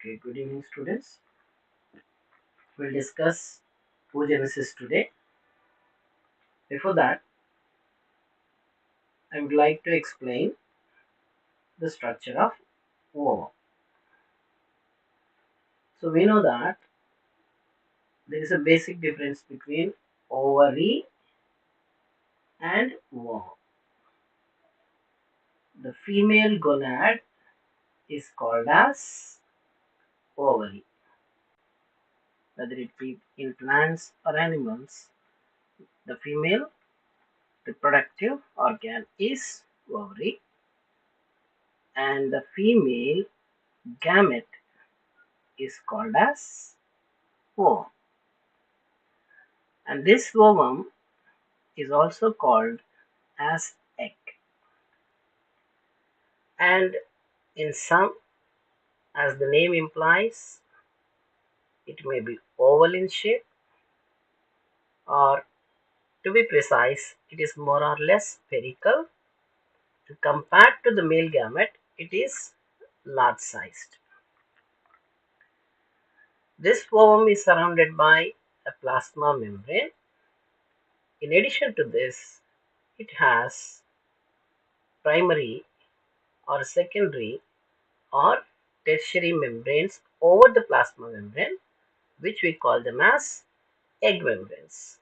Okay, good evening, students. We'll discuss Oogenesis today. Before that, I would like to explain the structure of ovum. So we know that there is a basic difference between ovary and ovum. The female gonad is called as ovary. Whether it be in plants or animals, the female reproductive organ is ovary, and the female gamete is called as ovum. And this ovum is also called as egg. And in some, as the name implies, it may be oval in shape, or to be precise, it is more or less spherical. Compared to the male gamete, it is large sized. This ovum is surrounded by a plasma membrane. In addition to this, it has primary or secondary or tertiary membranes over the plasma membrane, which we call them as egg membranes.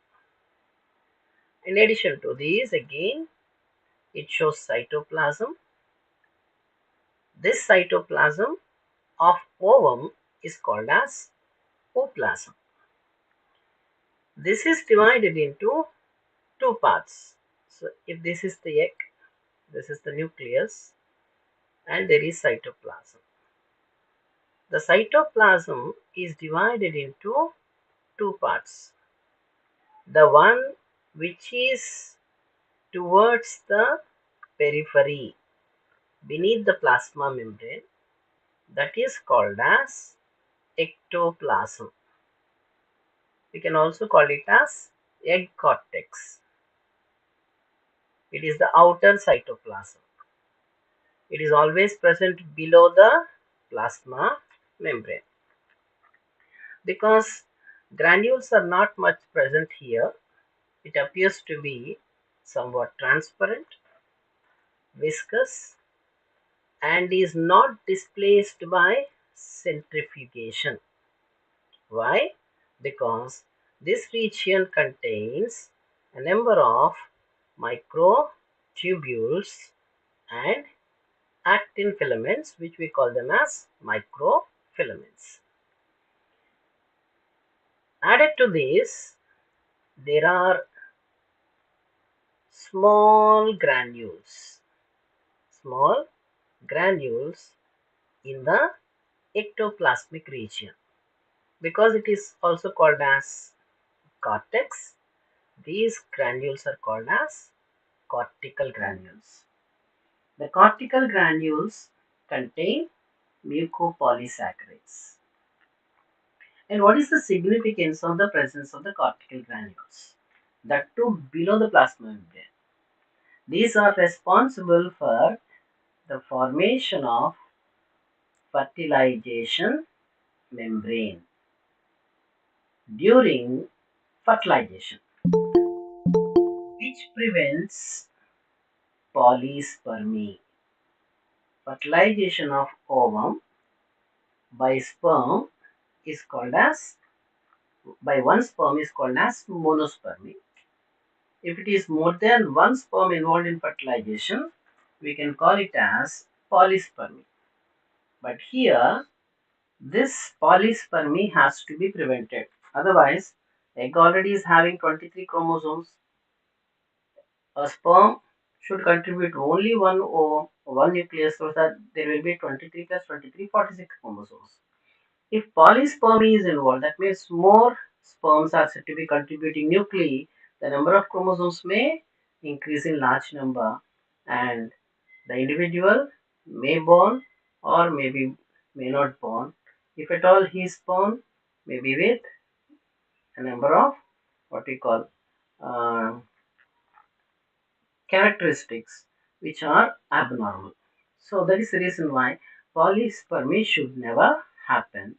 In addition to these, again, it shows cytoplasm. This cytoplasm of ovum is called as ooplasm. This is divided into two parts. So, if this is the egg, this is the nucleus, and there is cytoplasm. The cytoplasm is divided into two parts. The one which is towards the periphery beneath the plasma membrane, that is called as ectoplasm. We can also call it as egg cortex. It is the outer cytoplasm. It is always present below the plasma membrane. Because granules are not much present here, it appears to be somewhat transparent, viscous, and is not displaced by centrifugation. Why? Because this region contains a number of microtubules and actin filaments, which we call them as microfilaments. Added to this, there are small granules in the ectoplasmic region. Because it is also called as cortex, these granules are called as cortical granules. The cortical granules contain mucopolysaccharides. And what is the significance of the presence of the cortical granules? That too below the plasma membrane. These are responsible for the formation of fertilization membrane during fertilization, which prevents polyspermy. Fertilization of ovum by sperm is called as, by one sperm is called as monospermy. If it is more than one sperm involved in fertilization, we can call it as polyspermy. But here, this polyspermy has to be prevented. Otherwise, egg already is having 23 chromosomes. A sperm should contribute only one ovum, one nucleus, so that there will be 23 plus 23, 46 chromosomes. If polyspermy is involved, that means more sperms are said to be contributing nuclei. The number of chromosomes may increase in large number, and the individual may born or may not born. If at all he is born, maybe with a number of what we call characteristics which are abnormal. So that is the reason why polyspermy should never happen,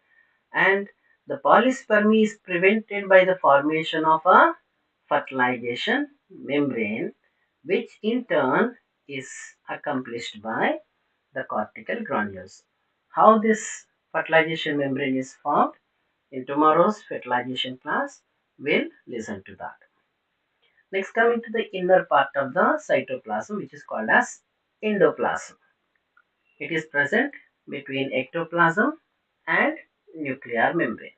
and the polyspermy is prevented by the formation of a fertilization membrane, which in turn is accomplished by the cortical granules. How this fertilization membrane is formed? In tomorrow's fertilization class, we'll listen to that. Next, coming to the inner part of the cytoplasm, which is called as endoplasm. It is present between ectoplasm and nuclear membrane.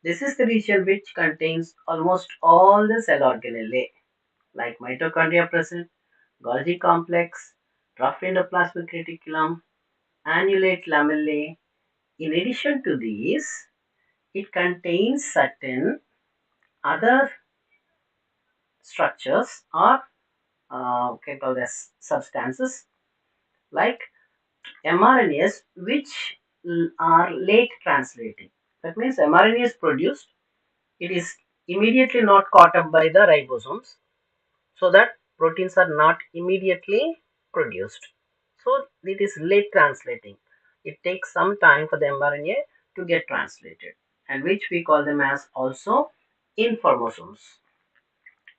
This is the region which contains almost all the cell organelle like mitochondria present, Golgi complex, rough endoplasmic reticulum, annulate lamellae. In addition to these, it contains certain other structures or can call as substances like mRNAs which are late translating. That means mRNA is produced, it is immediately not caught up by the ribosomes, so that proteins are not immediately produced. So it is late translating. It takes some time for the mRNA to get translated, and which we call them as also informosomes.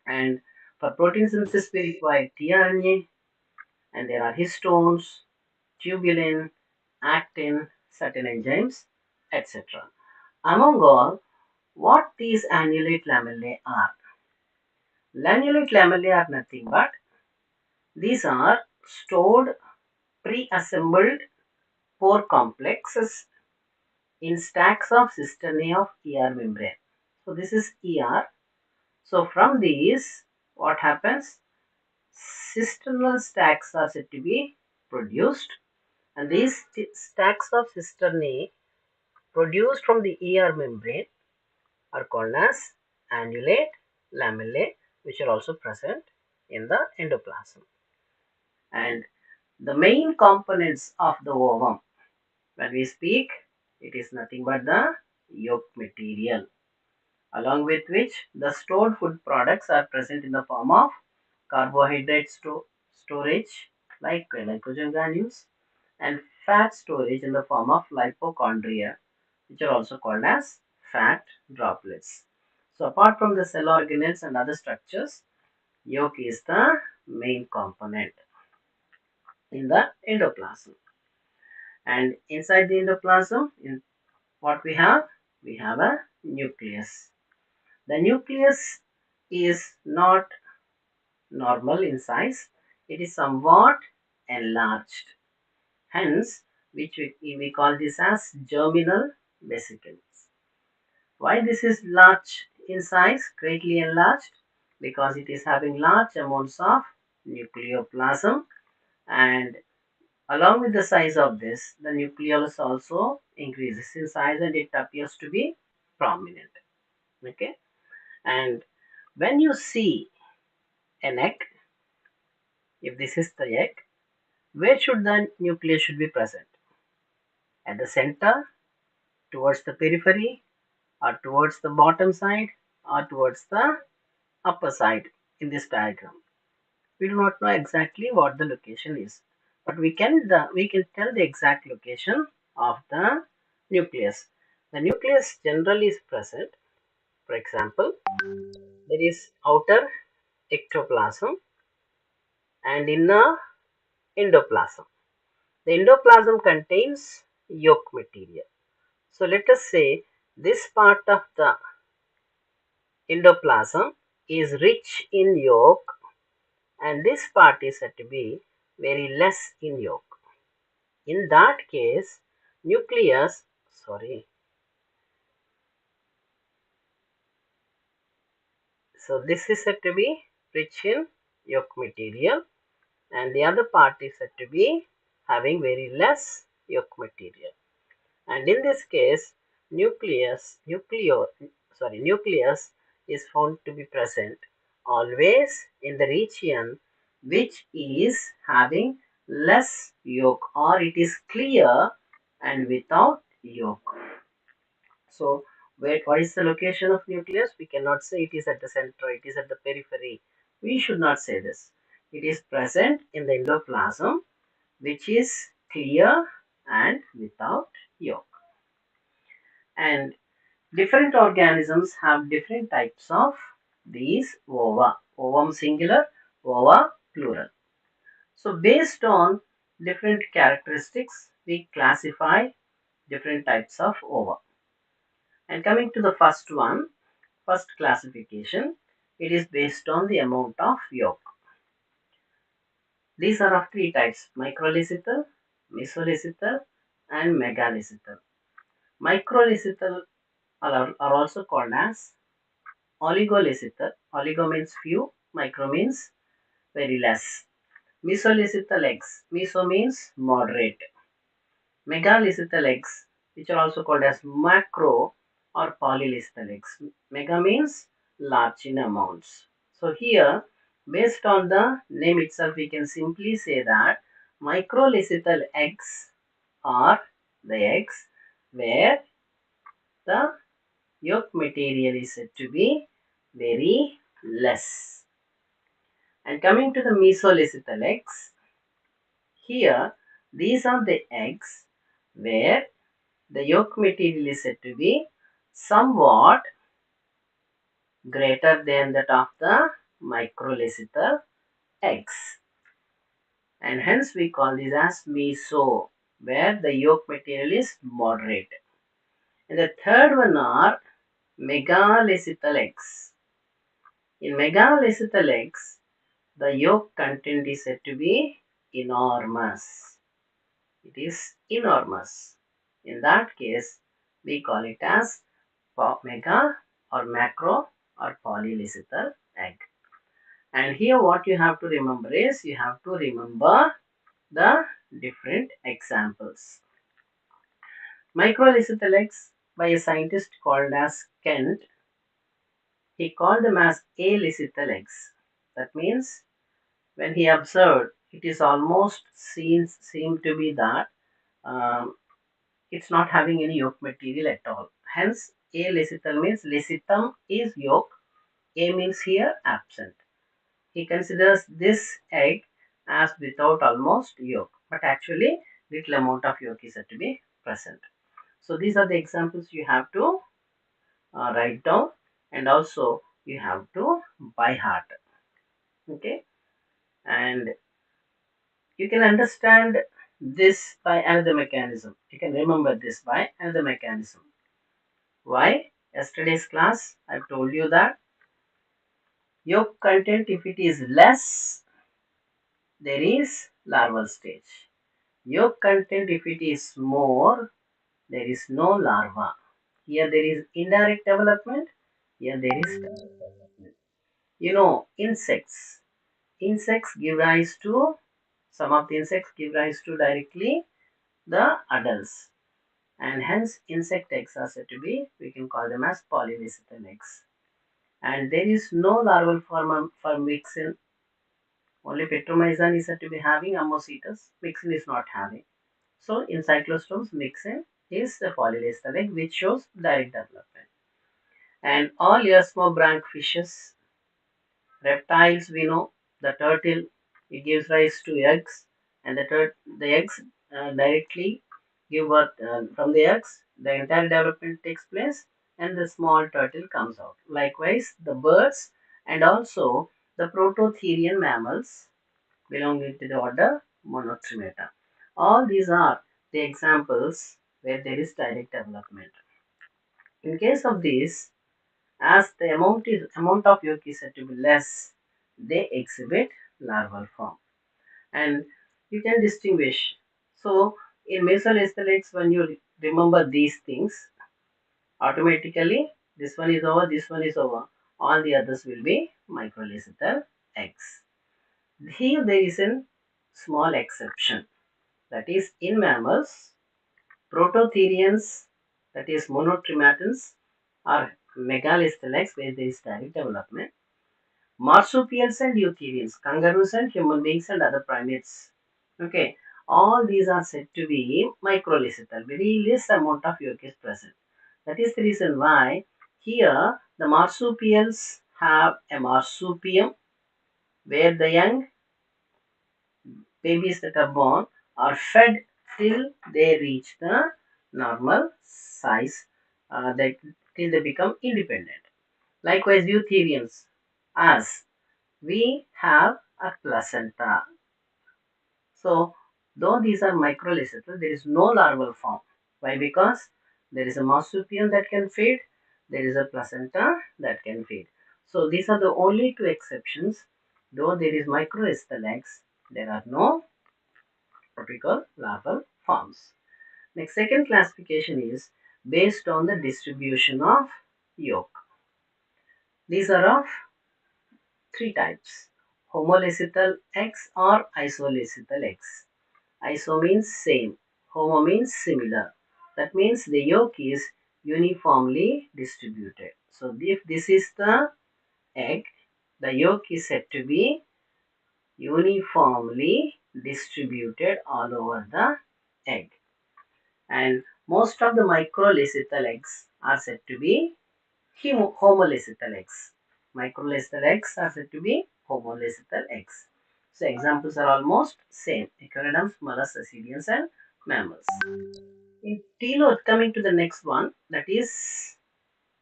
And for protein synthesis, we require tRNA, and there are histones, tubulin, actin, certain enzymes, etc. Among all, what these annulate lamellae are? Annulate lamellae are nothing but these are stored pre-assembled pore complexes in stacks of cisternae of ER membrane. So this is ER. So from these, what happens? Cisternal stacks are said to be produced, and these stacks of cisternae produced from the ER membrane are called as annulate lamellae, which are also present in the endoplasm. And the main components of the ovum, when we speak, it is nothing but the yolk material, along with which the stored food products are present in the form of carbohydrate storage like glycogen granules and fat storage in the form of lipochondria, which are also called as fat droplets. So apart from the cell organelles and other structures, yolk is the main component in the endoplasm. And inside the endoplasm, in what we have? We have a nucleus. The nucleus is not normal in size. It is somewhat enlarged. Hence, which we call this as germinal vesicles. Why this is large in size, greatly enlarged? Because it is having large amounts of nucleoplasm, and along with the size of this, the nucleolus also increases in size and it appears to be prominent. Okay, and when you see an egg, if this is the egg, where should the nucleus should be present? At the center, towards the periphery, or towards the bottom side, or towards the upper side in this diagram. We do not know exactly what the location is, but we can tell the exact location of the nucleus. The nucleus generally is present. For example, there is outer ectoplasm and inner endoplasm. The endoplasm contains yolk material. So let us say this part of the endoplasm is rich in yolk, and this part is said to be very less in yolk. In that case, nucleus, so this is said to be rich in yolk material, and the other part is said to be having very less yolk material. And in this case, nucleus is found to be present always in the region which is having less yolk, or it is clear and without yolk. So what is the location of nucleus? We cannot say it is at the center, it is at the periphery. We should not say this. It is present in the endoplasm, which is clear and without yolk. And different organisms have different types of these ova. Ovum singular, ova plural. So based on different characteristics, we classify different types of ova. And coming to the first one, first classification, it is based on the amount of yolk. These are of three types: microlecythal, mesolecythal, and megalecythal. Microlecythal are also called as oligolecythal. Oligo means few, micro means very less. Mesolecythal eggs. Meso means moderate. Megalecythal eggs, which are also called as macro or polylecythal eggs. Mega means large in amounts. So here, based on the name itself, we can simply say that microlecythal eggs are the eggs where the yolk material is said to be very less. And coming to the mesolecythal eggs, here these are the eggs where the yolk material is said to be somewhat greater than that of the microlecythal eggs. And hence we call this as meso, where the yolk material is moderate. And the third one are megalecythal eggs. In megalecythal eggs, the yolk content is said to be enormous. It is enormous. In that case, we call it as mega or macro or polylecythal egg. And here what you have to remember is you have to remember the different examples. Microlecythal eggs by a scientist called as Kent. He called them as alecythal eggs. That means when he observed, it is almost seemed to be that it's not having any yolk material at all. Hence, alecythal means lecythum is yolk. A means here absent. He considers this egg as without almost yolk, but actually little amount of yolk is said to be present. So these are the examples you have to write down, and also you have to by heart. Okay, and you can understand this by another mechanism. You can remember this by another mechanism. Why? Yesterday's class, I've told you that yolk content, if it is less, there is larval stage. Yolk content, if it is more, there is no larva. Here there is indirect development. Here there is direct development. You know, insects. Insects give rise to, some of the insects give rise to directly the adults. And hence insect eggs are said to be, we can call them as polylecythal eggs. And there is no larval form for mixin. Only petromyzan is said to be having, ammocetus. Mixin is not having. So in cyclostomes, mixin is the polylecythal egg which shows direct development. And all earthworm fishes, reptiles, we know the turtle, it gives rise to eggs, and the eggs directly give birth from the eggs. The entire development takes place, and the small turtle comes out. Likewise, the birds and also the prototherian mammals belonging to the order Monotremata. All these are the examples where there is direct development. In case of these, as the amount of yolk is said to be less, they exhibit larval form, and you can distinguish. So in mesolecythal, when you remember these things, automatically this one is over, this one is over. All the others will be microlecythal eggs. Here there is a small exception, that is in mammals, prototherians, that is monotrematans, are megalecythal eggs where there is direct development. Marsupials and eutherians, kangaroos and human beings and other primates. Okay, all these are said to be microlecythal. Very less amount of yolk is present. That is the reason why here the marsupials have a marsupium where the young babies that are born are fed till they reach the normal size till they become independent. Likewise, eutherians, us, we have a placenta. So, though these are microlecythal, there is no larval form. Why? Because there is a marsupial that can feed, there is a placenta that can feed. So, these are the only two exceptions. Though there is microlecythal eggs, there are no what we call larval forms. Next, second classification is based on the distribution of yolk. These are of three types: homolecythal eggs or isolecythal eggs. Iso means same, homo means similar. That means the yolk is uniformly distributed. So if this is the egg, the yolk is said to be uniformly distributed all over the egg. And most of the microlecythal eggs are said to be homolecythal eggs. Microlecythal eggs are said to be homolecythal eggs. So examples are almost same: echinoderms, mollusks, ascidians, and mammals. In coming to the next one, that is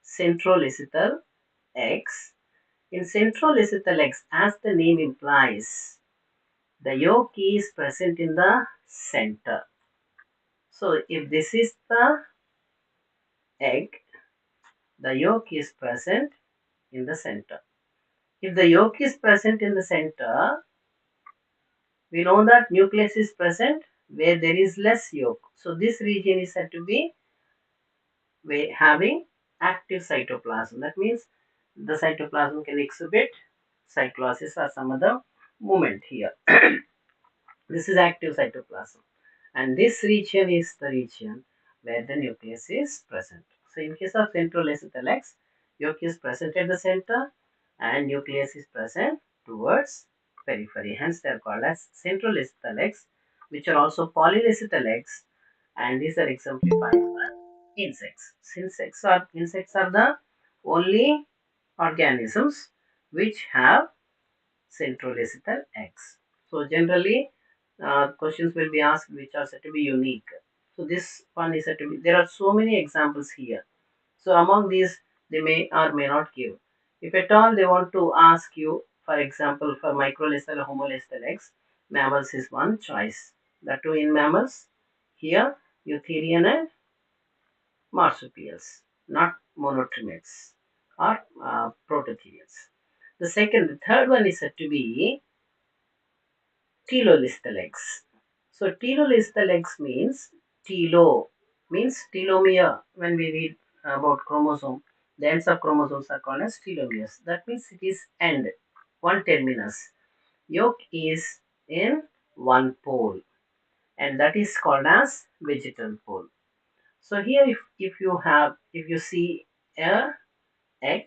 centrolecythal eggs. In centrolecythal eggs, as the name implies, the yolk is present in the center. So if this is the egg, the yolk is present in the center. If the yolk is present in the center, we know that nucleus is present where there is less yolk. So this region is said to be having active cytoplasm. That means the cytoplasm can exhibit cyclosis or some other movement here. This is active cytoplasm. And this region is the region where the nucleus is present. So in case of centrolecythal eggs, yolk is present at the center and nucleus is present towards periphery. Hence they are called as centrolecythal eggs, which are also polylecythal eggs, and these are exemplified by insects. Insects are the only organisms which have centrolecythal eggs. So generally, questions will be asked which are said to be unique. So this one is said to be. There are so many examples here. So among these, they may or may not give. If at all they want to ask you, for example, for microlecythal or homolecythal eggs, mammals is one choice. The two in mammals, here eutherian and marsupials, not monotremates or prototherians. The third one is said to be telolithal eggs. So telolithal eggs means telomere. When we read about chromosome, the ends of chromosomes are called as telomeres. That means it is end, one terminus. Yolk is in one pole, and that is called as vegetal pole. So here, if you see a egg,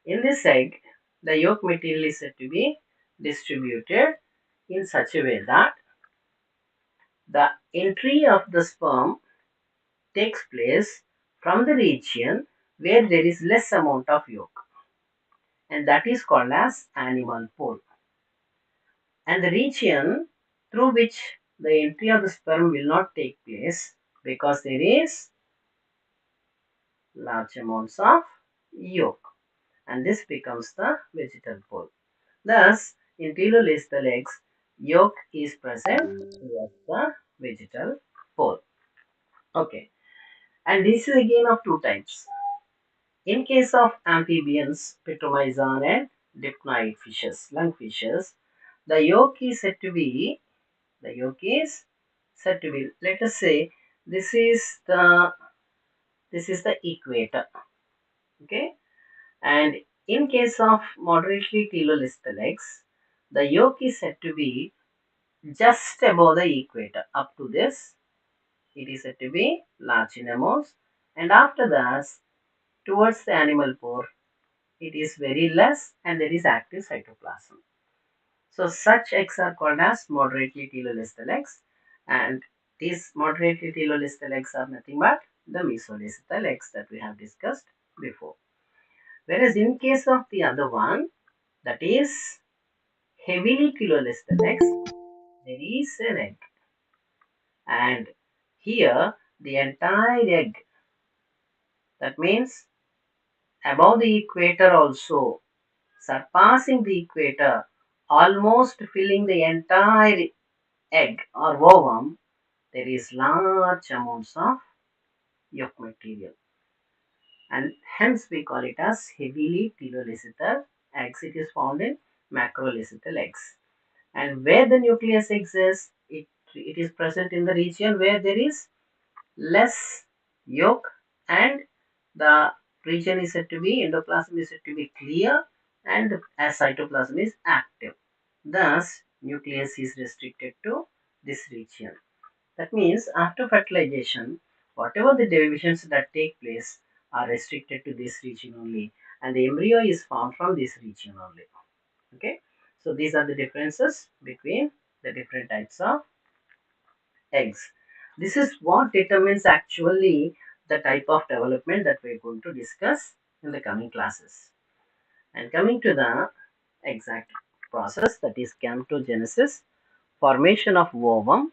in this egg, the yolk material is said to be distributed in such a way that the entry of the sperm takes place from the region where there is less amount of yolk, and that is called as animal pole. And the region through which the entry of the sperm will not take place because there is large amounts of yolk, and this becomes the vegetal pole. Thus, in telolithal eggs, yolk is present towards the vegetal pole. Okay, and this is again of two types. In case of amphibians, Petromyzon and dipnoid fishes, lungfishes, the yolk is said to be, let us say, this is the equator, okay? And in case of moderately telolithal eggs, the yolk is said to be just above the equator. Up to this, it is said to be large in amounts, and after that, towards the animal pore, it is very less and there is active cytoplasm. So such eggs are called as moderately telolithal eggs, and these moderately telolithal eggs are nothing but the mesolithal eggs that we have discussed before. Whereas in case of the other one, that is heavily telolithal eggs, there is an egg, and here the entire egg That means above the equator also, surpassing the equator, almost filling the entire egg or ovum, there is large amounts of yolk material, and hence we call it as heavily telolicital eggs. It is found in macrolicital eggs. And where the nucleus exists, it is present in the region where there is less yolk, and the region is said to be, endoplasm is said to be clear, and as cytoplasm is active. Thus, nucleus is restricted to this region. That means after fertilization, whatever the divisions that take place are restricted to this region only, and the embryo is formed from this region only. Okay, so these are the differences between the different types of eggs. This is what determines actually the type of development that we're going to discuss in the coming classes. And coming to the exact process, that is gametogenesis, formation of ovum,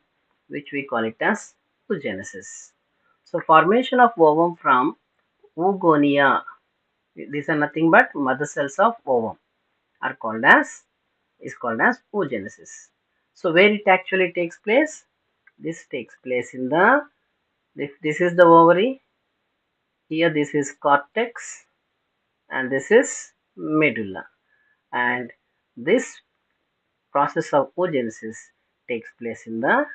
which we call it as oogenesis. So formation of ovum from oogonia, these are nothing but mother cells of ovum, are called as oogenesis. So where it actually takes place? This takes place in the, if this is the ovary, here this is cortex, and this is medulla, and this process of oogenesis takes place in the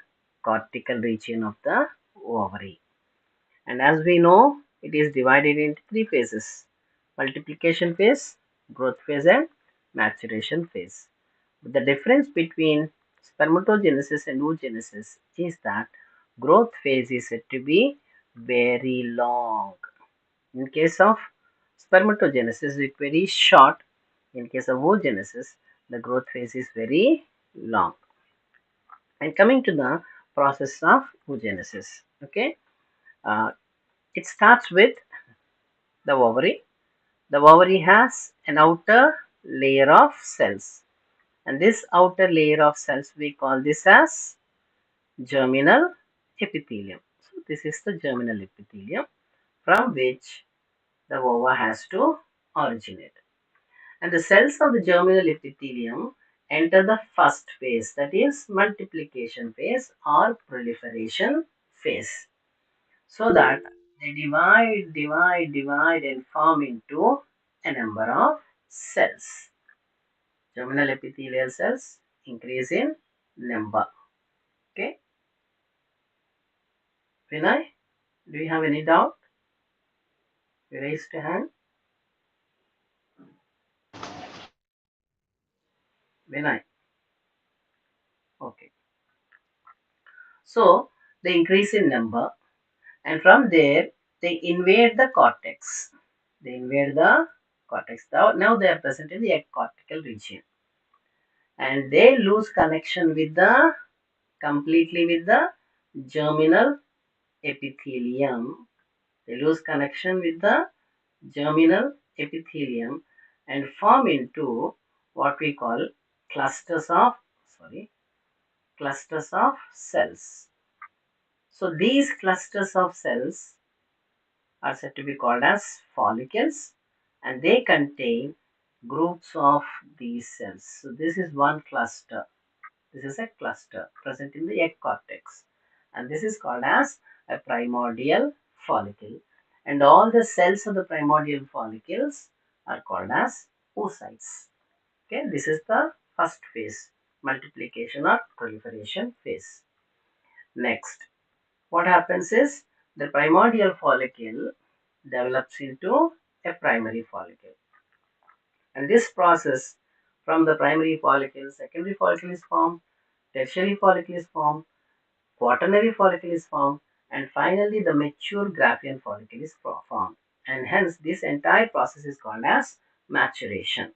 cortical region of the ovary. And as we know, it is divided into three phases: multiplication phase, growth phase, and maturation phase. But the difference between spermatogenesis and oogenesis is that growth phase is said to be very long. In case of spermatogenesis, it is very short. In case of oogenesis, the growth phase is very long. And coming to the process of oogenesis, okay, uh, it starts with the ovary. The ovary has an outer layer of cells, and this outer layer of cells we call this as germinal epithelium. So this is the germinal epithelium from which the ova has to originate. And the cells of the germinal epithelium enter the first phase, that is multiplication phase or proliferation phase, so that they divide and form into a number of cells. Germinal epithelial cells increase in number. Okay, Vinay, do you have any doubt? You raised a hand. Vinay. Okay. So they increase in number, and from there they invade the cortex. They invade the cortex. Now they are present in the cortical region, and they lose connection with the completely with the germinal epithelium. They lose connection with the germinal epithelium and form into what we call clusters of clusters of cells. So these clusters of cells are said to be called as follicles, and they contain groups of these cells. So this is one cluster. This is a cluster present in the egg cortex, and this is called as a primordial follicle. And all the cells of the primordial follicles are called as oocytes. Okay, this is the first phase, multiplication or proliferation phase. Next, what happens is the primordial follicle develops into a primary follicle, and this process, from the primary follicle, secondary follicle is formed, tertiary follicle is formed, quaternary follicle is formed, and finally the mature Graafian follicle is formed. And hence this entire process is called as maturation.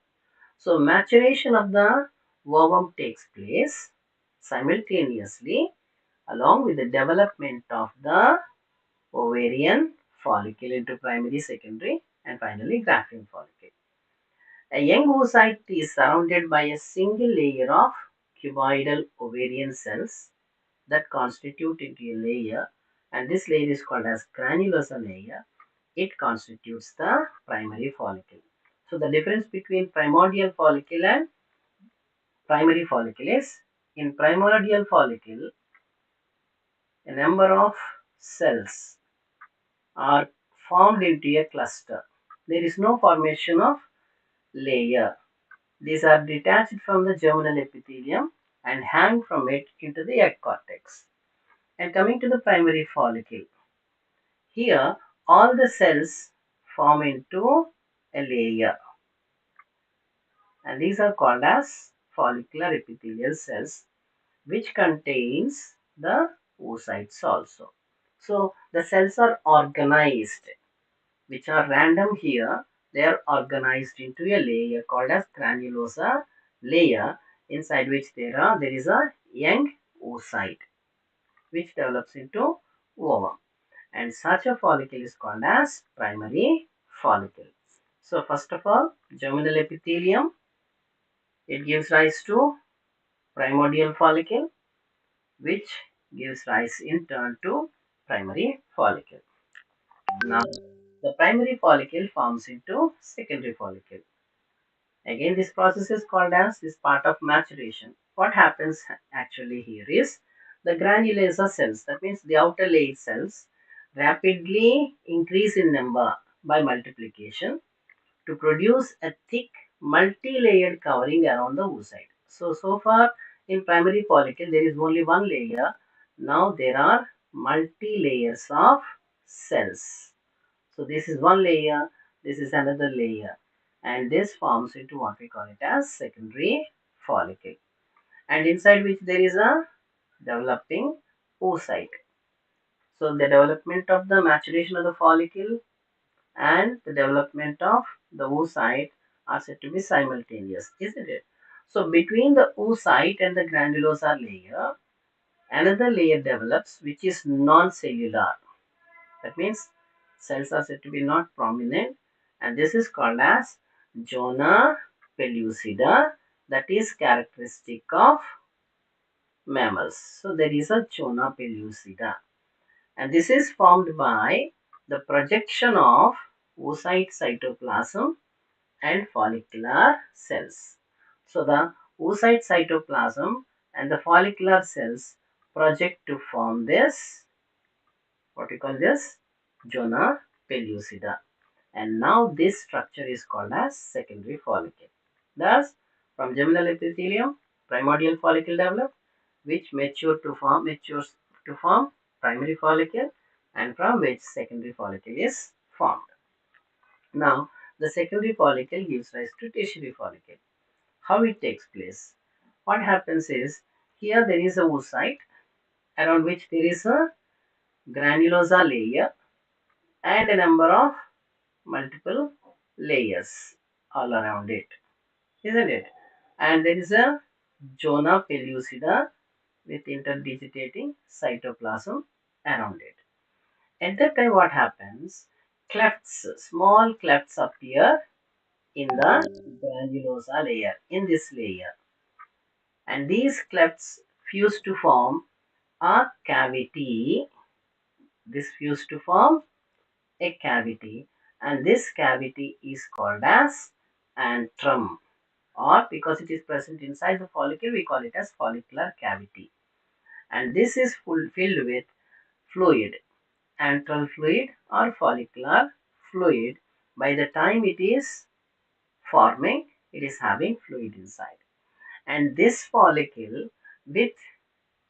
So maturation of the ovum takes place simultaneously along with the development of the ovarian follicle into primary, secondary, and finally Graafian follicle. A young oocyte is surrounded by a single layer of cuboidal ovarian cells that constitute into a layer, and this layer is called as granulosa layer. it constitutes the primary follicle. So the difference between primordial follicle and primary follicle is, in primordial follicle, a number of cells are formed into a cluster. There is no formation of layer. These are detached from the germinal epithelium and hang from it into the egg cortex. And coming to the primary follicle, here all the cells form into a layer, and these are called as follicular epithelial cells, which contains the oocytes also. So the cells are organized, which are random here. They are organized into a layer called as granulosa layer, inside which there is a young oocyte which develops into ovum, and such a follicle is called as primary follicle. So first of all, germinal epithelium, it gives rise to primordial follicle, which gives rise in turn to primary follicle. Now the primary follicle forms into secondary follicle. Again, this process is called as this part of maturation. What happens actually here is the granulosa cells, that means the outer layer cells, rapidly increase in number by multiplication to produce a thick multi-layered covering around the oocyte. So far in primary follicle there is only one layer. Now there are multi-layers of cells. So this is one layer, this is another layer, and this forms into what we call it as secondary follicle. And inside which there is a developing oocyte. So the development of the maturation of the follicle and the development of the oocyte are said to be simultaneous, isn't it? So between the oocyte and the granulosa layer, another layer develops which is non-cellular. That means cells are said to be not prominent, and this is called as zona pellucida, that is characteristic of mammals. So there is a zona pellucida, and this is formed by the projection of oocyte cytoplasm and follicular cells. So the oocyte cytoplasm and the follicular cells project to form this, what we call this, zona pellucida. And now this structure is called as secondary follicle. Thus, from germinal epithelium, primordial follicle develop, which matures to form primary follicle, and from which secondary follicle is formed. Now, the secondary follicle gives rise to tertiary follicle. How it takes place? What happens is, here there is a oocyte around which there is a granulosa layer and a number of multiple layers all around it, isn't it? And there is a zona pellucida with interdigitating cytoplasm around it. At that time, what happens? Clefts, small clefts appear in the granulosa layer, in this layer, and these clefts fuse to form a cavity. This fuse to form a cavity, and this cavity is called as antrum, or because it is present inside the follicle, we call it as follicular cavity. And this is filled with fluid, antral fluid or follicular fluid. By the time it is forming, it is having fluid inside. And this follicle with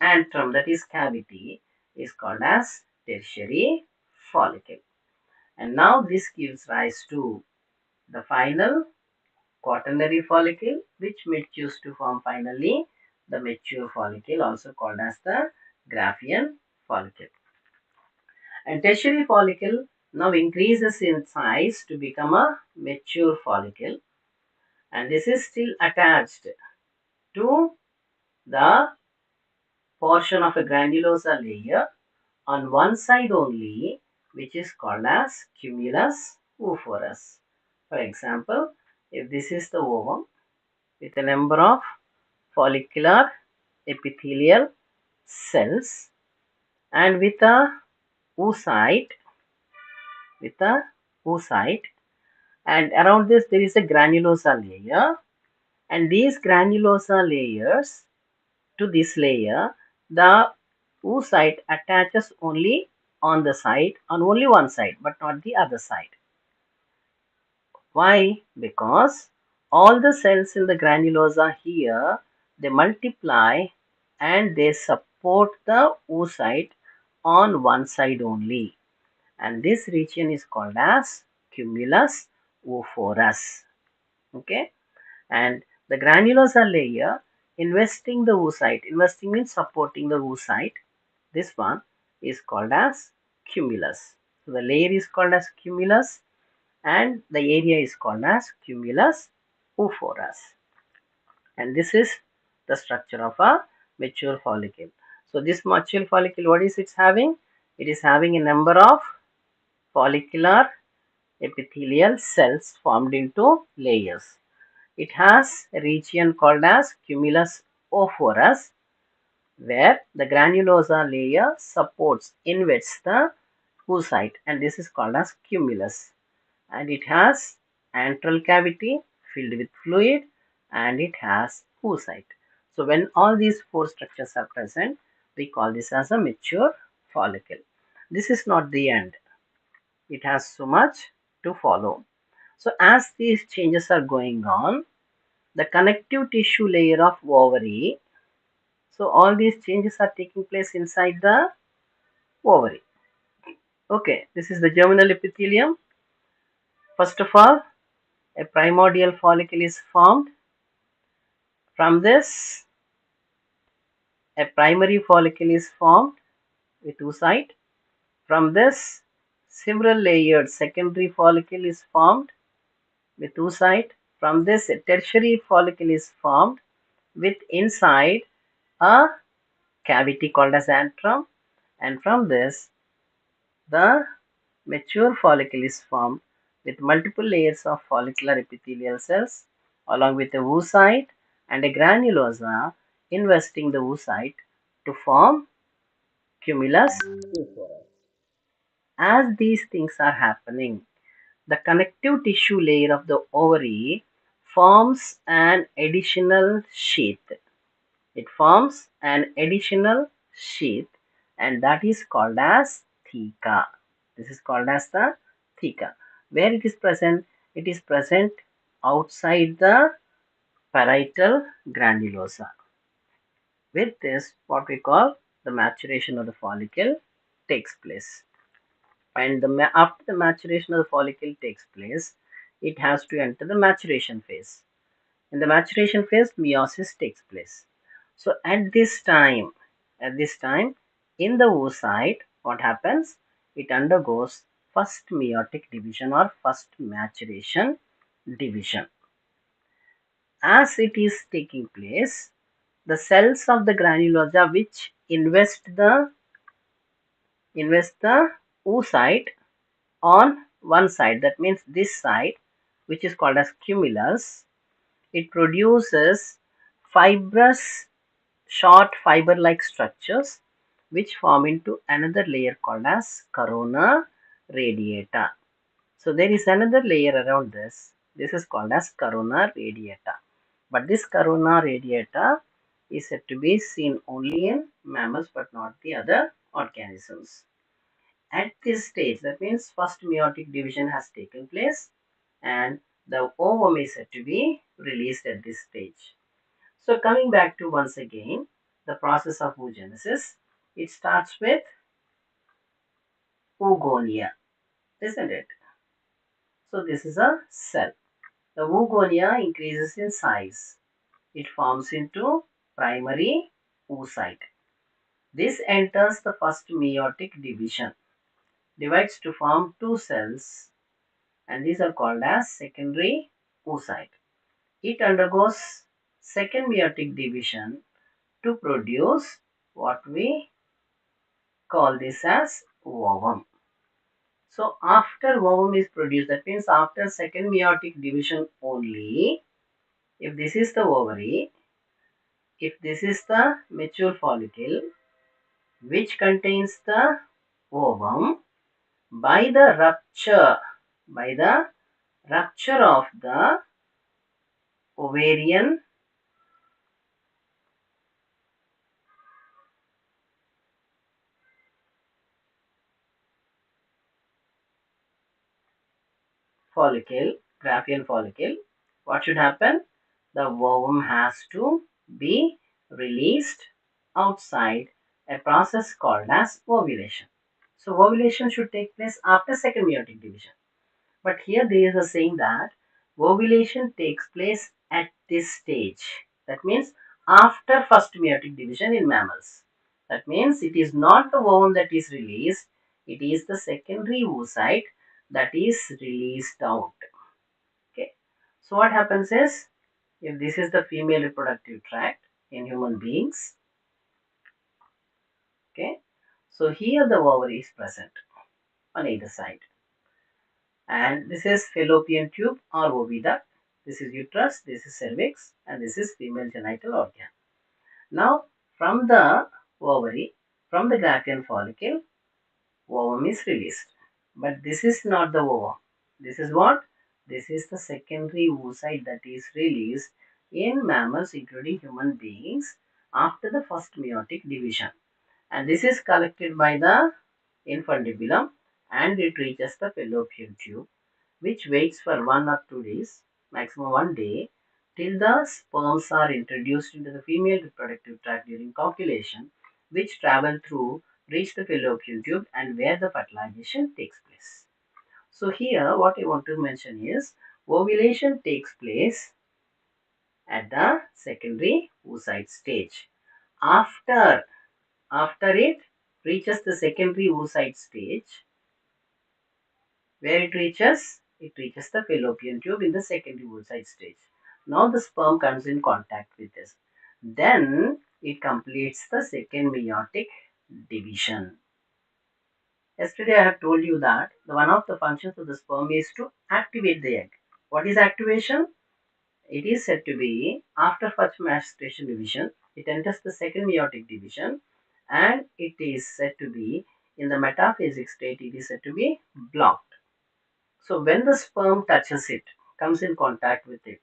antrum, that is cavity, is called as tertiary follicle. And now this gives rise to the final quaternary follicle, which matures to form finally the mature follicle, also called as the Graafian follicle. And tertiary follicle now increases in size to become a mature follicle, and this is still attached to the portion of a granulosa layer on one side only, which is called as cumulus oophorus. For example, if this is the ovum with a number of follicular epithelial cells and with a oocyte, with a oocyte, and around this there is a granulosa layer, and these granulosa layers, to this layer the oocyte attaches only on the side, on only one side but not the other side. Why? Because all the cells in the granulosa here, they multiply and they support the oocyte on one side only, and this region is called as cumulus oophorus. Okay, and the granulosa layer investing the oocyte, investing means supporting the oocyte, this one is called as cumulus. So the layer is called as cumulus and the area is called as cumulus oophorus. And this is the structure of a mature follicle. So this mature follicle, what is it having? It is having a number of follicular epithelial cells formed into layers. It has a region called as cumulus oophorus, where the granulosa layer supports, invests the oocyte, and this is called as cumulus. And it has antral cavity filled with fluid, and it has oocyte. So when all these four structures are present, we call this as a mature follicle. This is not the end. It has so much to follow. So as these changes are going on, the connective tissue layer of ovary, so all these changes are taking place inside the ovary. Okay, this is the germinal epithelium. First of all, a primordial follicle is formed. From this, a primary follicle is formed with oocyte. From this, several layered secondary follicle is formed with oocyte. From this, a tertiary follicle is formed with inside a cavity called as antrum, and from this the mature follicle is formed with multiple layers of follicular epithelial cells along with a oocyte and a granulosa investing the oocyte to form cumulus oophorus. As these things are happening, the connective tissue layer of the ovary forms an additional sheath. It forms an additional sheath, and that is called as theca. This is called as the theca. Where it is present? It is present outside the parietal granulosa. With this, what we call the maturation of the follicle takes place. And after the maturation of the follicle takes place, it has to enter the maturation phase. In the maturation phase, meiosis takes place. So at this time, in the oocyte, what happens? It undergoes first meiotic division or first maturation division. As it is taking place, the cells of the granulosa which invest the oocyte on one side, that means this side, which is called as cumulus, it produces fibrous short fiber-like structures which form into another layer called as corona radiata. So there is another layer around this. This is called as corona radiata. But this corona radiata is said to be seen only in mammals but not the other organisms. At this stage, that means first meiotic division has taken place and the ovum is said to be released at this stage. So coming back to once again the process of oogenesis, it starts with oogonia, isn't it? So this is a cell. The oogonia increases in size. It forms into primary oocyte. This enters the first meiotic division, divides to form two cells, and these are called as secondary oocyte. It undergoes second meiotic division to produce what we call this as ovum. So after ovum is produced, that means after second meiotic division only, if this is the ovary, if this is the mature follicle which contains the ovum, by the rupture by the rupture of the ovarian follicle, Graafian follicle. What should happen? The ovum has to be released outside a process called as ovulation. So ovulation should take place after second meiotic division. But here there is a saying that ovulation takes place at this stage. That means after first meiotic division in mammals. That means it is not the ovum that is released, it is the secondary oocyte that is released out. Okay. So what happens is, if this is the female reproductive tract in human beings, okay, so here the ovary is present on either side. And this is fallopian tube or oviduct. This is uterus, this is cervix, and this is female genital organ. Now, from the ovary, from the Graafian follicle, ovum is released. But this is not the ovum. This is what? This is the secondary oocyte that is released in mammals, including human beings, after the first meiotic division. And this is collected by the infundibulum and it reaches the fallopian tube, which waits for 1 or 2 days, maximum 1 day, till the sperms are introduced into the female reproductive tract during copulation, which travel through, reach the fallopian tube, and where the fertilization takes place. So here, what I want to mention is ovulation takes place at the secondary oocyte stage. After it reaches the secondary oocyte stage, where it reaches? It reaches the fallopian tube in the secondary oocyte stage. Now the sperm comes in contact with this. Then it completes the second meiotic division. Yesterday I have told you that one of the functions of the sperm is to activate the egg. What is activation? It is said to be after first masturbation division, it enters the second meiotic division and it is said to be in the metaphasic state, it is said to be blocked. So when the sperm touches it, comes in contact with it,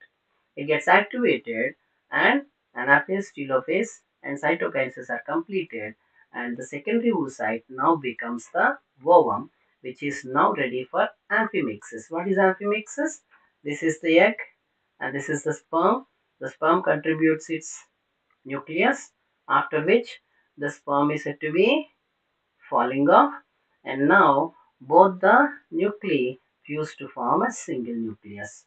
it gets activated and anaphase, telophase and cytokinesis are completed and the secondary oocyte now becomes the ovum which is now ready for amphimixis. What is amphimixis? This is the egg and this is the sperm. The sperm contributes its nucleus after which the sperm is said to be falling off and now both the nuclei fuse to form a single nucleus.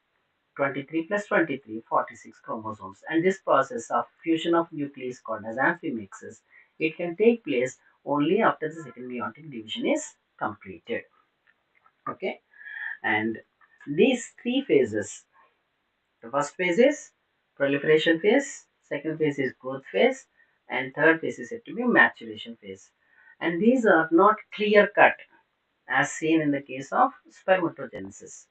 23 plus 23, 46 chromosomes. And this process of fusion of nuclei is called as amphimixis. It can take place only after the second meiotic division is completed. Okay, and these three phases, the first phase is proliferation phase, second phase is growth phase, and third phase is said to be maturation phase. And these are not clear cut as seen in the case of spermatogenesis.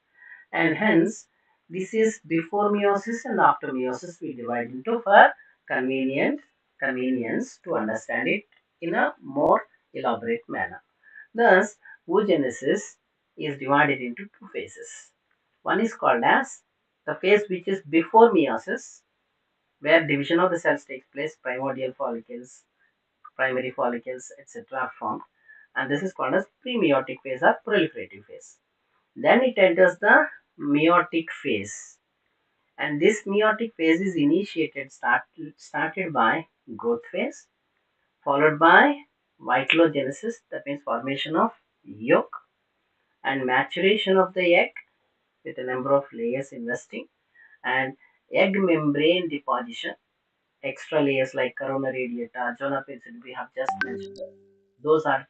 And hence, this is before meiosis and after meiosis we divide into for convenience to understand it in a more elaborate manner. Thus, oogenesis is divided into two phases. One is called as the phase which is before meiosis, where division of the cells takes place, primordial follicles, primary follicles, etc. are formed, and this is called as pre-meiotic phase or proliferative phase. Then it enters the meiotic phase, and this meiotic phase is started by growth phase, followed by vitellogenesis, that means formation of yolk, and maturation of the egg with a number of layers investing, and egg membrane deposition, extra layers like corona radiata, zona pensile we have just mentioned. Those are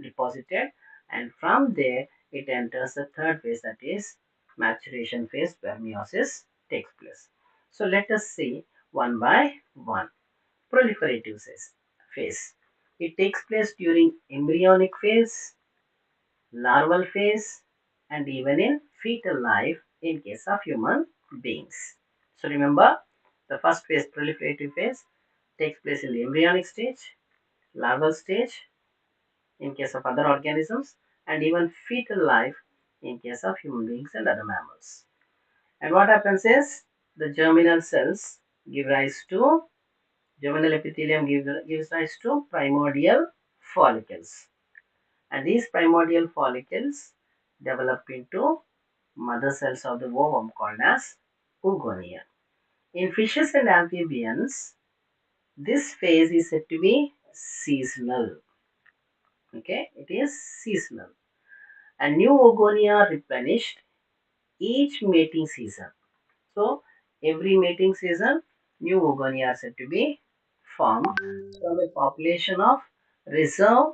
deposited, and from there it enters the third phase, that is maturation phase, where meiosis takes place. So let us see one by one. Proliferative phase. It takes place during embryonic phase, larval phase, and even in fetal life in case of human beings. So remember, the first phase, proliferative phase, takes place in the embryonic stage, larval stage, in case of other organisms, and even fetal life in case of human beings and other mammals. And what happens is the germinal cells give rise to germinal epithelium gives rise to primordial follicles. And these primordial follicles develop into mother cells of the ovum called as oogonia. In fishes and amphibians, this phase is said to be seasonal. Okay, it is seasonal. And new oogonia are replenished each mating season. So, every mating season, new oogonia are said to be formed from a population of reserve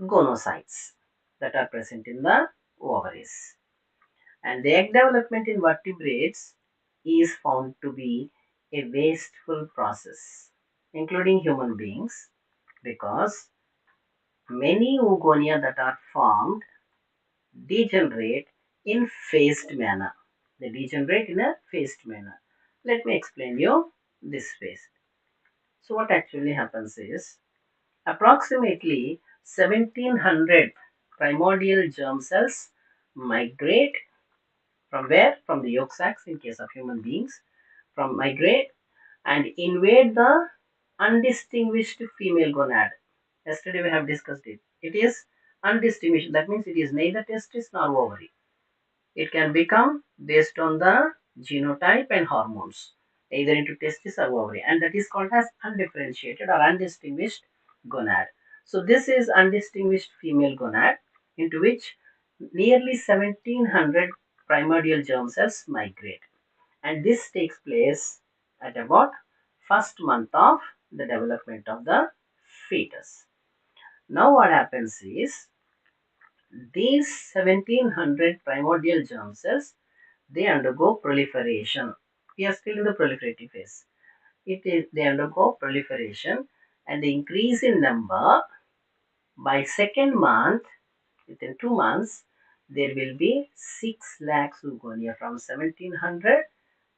gonocytes that are present in the ovaries. And the egg development in vertebrates is found to be a wasteful process, including human beings, because many oogonia that are formed degenerate in phased manner. They degenerate in a phased manner. Let me explain you this phase. So what actually happens is approximately 1700 primordial germ cells migrate from where? From the yolk sacs in case of human beings, from migrate and invade the undistinguished female gonad. Yesterday we have discussed it. It is undistinguished. That means it is neither testis nor ovary. It can become based on the genotype and hormones, either into testis or ovary, and that is called as undifferentiated or undistinguished gonad. So this is undistinguished female gonad into which nearly 1700 primordial germ cells migrate, and this takes place at about first month of the development of the fetus. Now what happens is these 1700 primordial germ cells, they undergo proliferation. We are still in the proliferative phase. They undergo proliferation and the increase in number by second month, within 2 months, there will be 6 lakhs oogonia. From 1700,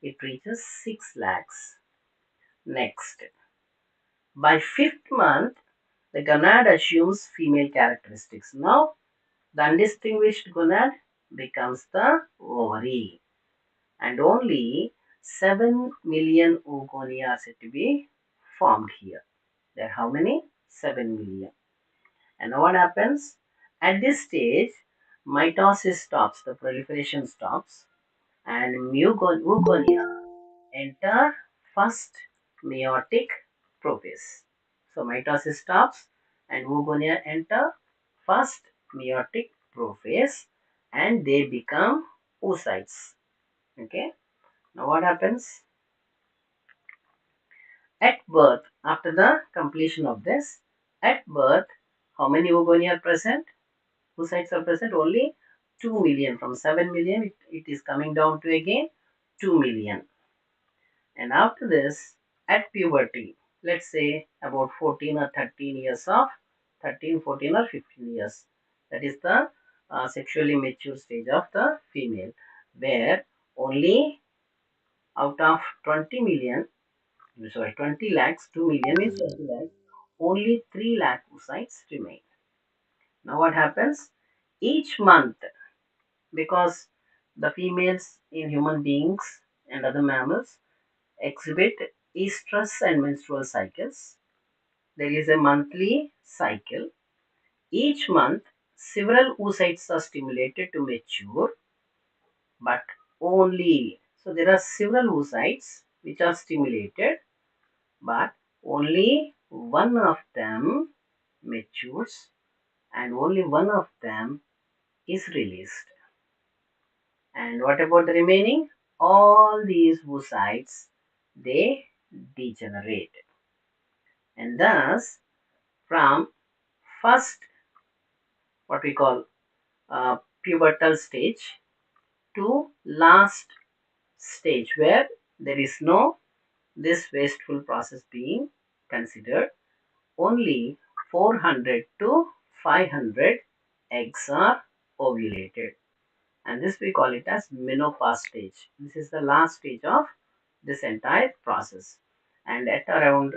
it reaches 6 lakhs. Next, by fifth month, the gonad assumes female characteristics. Now, the undistinguished gonad becomes the ovary, and only 7 million oogonia are said to be formed here. There are how many? 7 million. And what happens? At this stage, mitosis stops, the proliferation stops, and oogonia enter first meiotic prophase. So mitosis stops and oogonia enter first meiotic prophase and they become oocytes. Okay. Now what happens? At birth, after the completion of this, at birth, how many oogonia are present? Oocytes are present only 2 million. From 7 million, it is coming down to again 2 million. And after this, at puberty, let's say about 14 or 13 years of 13, 14 or 15 years. That is the sexually mature stage of the female, where only out of 20 million, sorry, 20 lakhs, 2 million means 20 lakhs, only 3 lakh oocytes remain. Now what happens? Each month, because the females in human beings and other mammals exhibit estrus and menstrual cycles. There is a monthly cycle. Each month, several oocytes are stimulated to mature, but only, so there are several oocytes which are stimulated, but only one of them matures and only one of them is released. And what about the remaining? All these oocytes, they degenerate. And thus, from first, what we call pubertal stage to last stage where there is no this wasteful process being considered, only 400 to 500 eggs are ovulated, and this we call it as menopause stage. This is the last stage of this entire process, and at around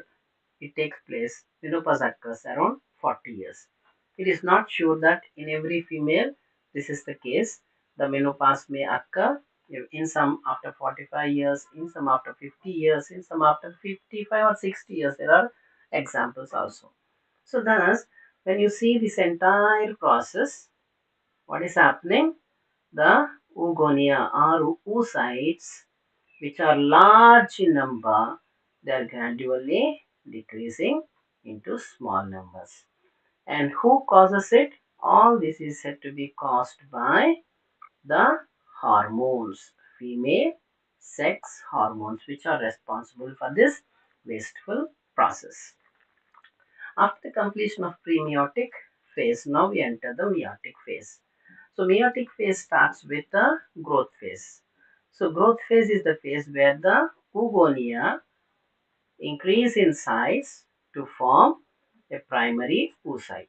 it takes place, menopause occurs around 40 years. It is not sure that in every female This is the case. The menopause may occur in some after 45 years, in some after 50 years, in some after 55 or 60 years. There are examples also. So thus, when you see this entire process, what is happening? The oogonia or oocytes, which are large in number, they are gradually decreasing into small numbers. And who causes it? All this is said to be caused by the hormones, female sex hormones, which are responsible for this wasteful process. After the completion of pre-meiotic phase, now we enter the meiotic phase. So meiotic phase starts with the growth phase. So growth phase is the phase where the oogonia increase in size to form a primary oocyte.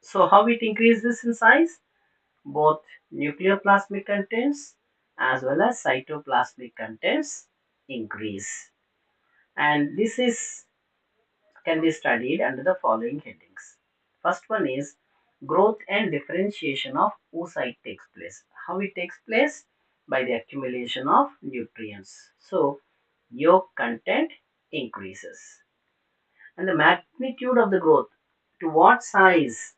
So how it increases in size? Both nucleoplasmic contents as well as cytoplasmic contents increase. And this is can be studied under the following headings. First one is growth and differentiation of oocyte takes place. How it takes place? By the accumulation of nutrients. So yolk content increases. And the magnitude of the growth, to what size?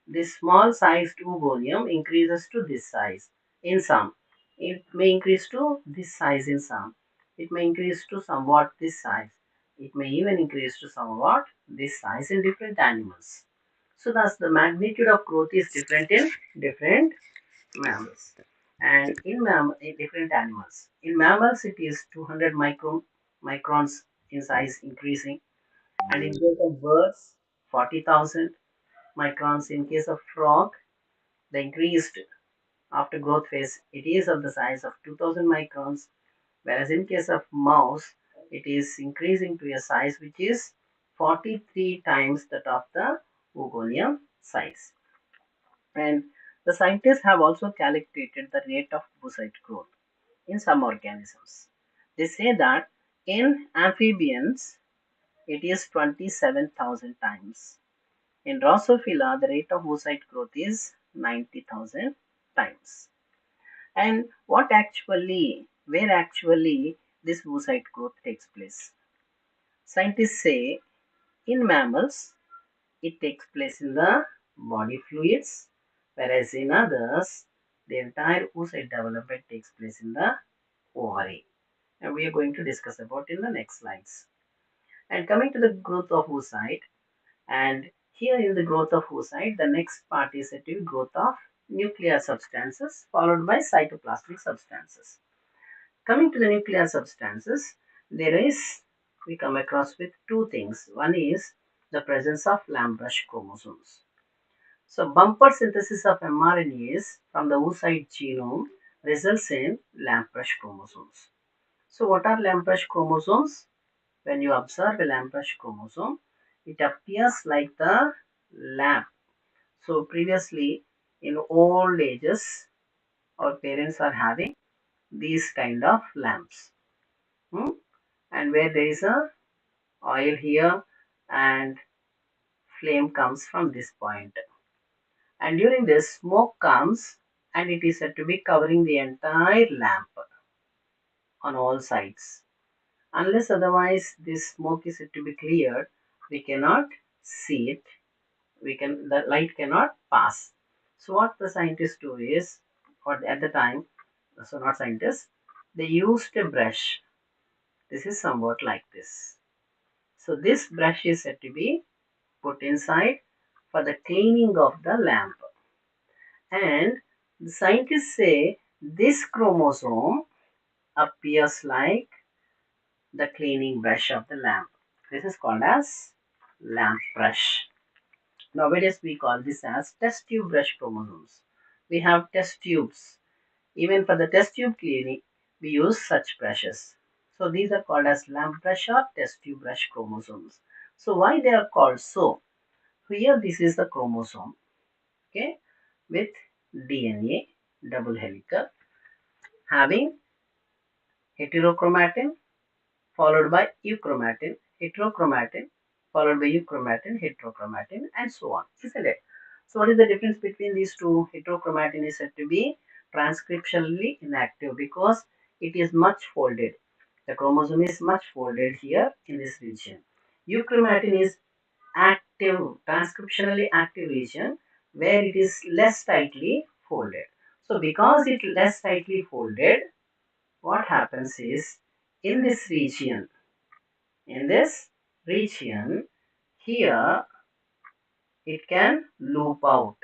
This small sized oogonium increases to this size in some. It may increase to this size in some. It may increase to somewhat this size. It may even increase to somewhat this size in different animals. So thus the magnitude of growth is different in different mammals and in different animals. In mammals it is 200 microns in size increasing, and in case of birds 40,000 microns. In case of frog, the increased after growth phase, it is of the size of 2000 microns, whereas in case of mouse, it is increasing to a size which is 43 times that of the oogonium size. And the scientists have also calculated the rate of oocyte growth in some organisms. They say that in amphibians, it is 27,000 times. In Drosophila, the rate of oocyte growth is 90,000 times. And where actually this oocyte growth takes place? Scientists say in mammals, it takes place in the body fluids, whereas in others, the entire oocyte development takes place in the ovary. And we are going to discuss about in the next slides. And coming to the growth of oocyte, and here in the growth of oocyte, the next part is said to be growth of nuclear substances followed by cytoplasmic substances. Coming to the nuclear substances, we come across with two things. One is the presence of lamb brush chromosomes. So bumper synthesis of mRNAs from the oocyte genome results in lamb brush chromosomes. So what are lamb brush chromosomes? When you observe a lamb brush chromosome, it appears like the lamp. So previously, in old ages, our parents are having these kind of lamps, and where there is a oil here and flame comes from this point. And during this, smoke comes and it is said to be covering the entire lamp on all sides. Unless otherwise this smoke is said to be cleared, we cannot see it. The light cannot pass. So what the scientists do is, or at the time, so not scientists, they used a brush. This is somewhat like this. So this brush is said to be put inside for the cleaning of the lamp. And the scientists say this chromosome appears like the cleaning brush of the lamp. This is called as lamp brush. Nowadays we call this as test tube brush chromosomes. We have test tubes. Even for the test tube cleaning, we use such brushes. So these are called as lamp brush or test tube brush chromosomes. So why they are called so? Here this is the chromosome, okay, with DNA double helical having heterochromatin followed by euchromatin, heterochromatin followed by euchromatin, heterochromatin, and so on, isn't it? So what is the difference between these two? Heterochromatin is said to be transcriptionally inactive because it is much folded. The chromosome is much folded here in this region. Euchromatin is active, transcriptionally active region where it is less tightly folded. So because it less tightly folded, what happens is in this region, here it can loop out.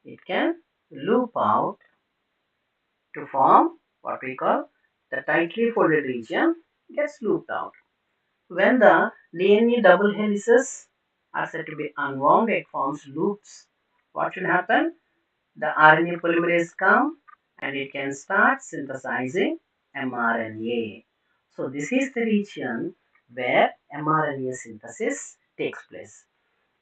It can loop out to form what we call the tightly folded region gets looped out. When the DNA double helices are said to be unwound, it forms loops. What should happen? The RNA polymerase come and it can start synthesizing mRNA. So this is the region where mRNA synthesis takes place.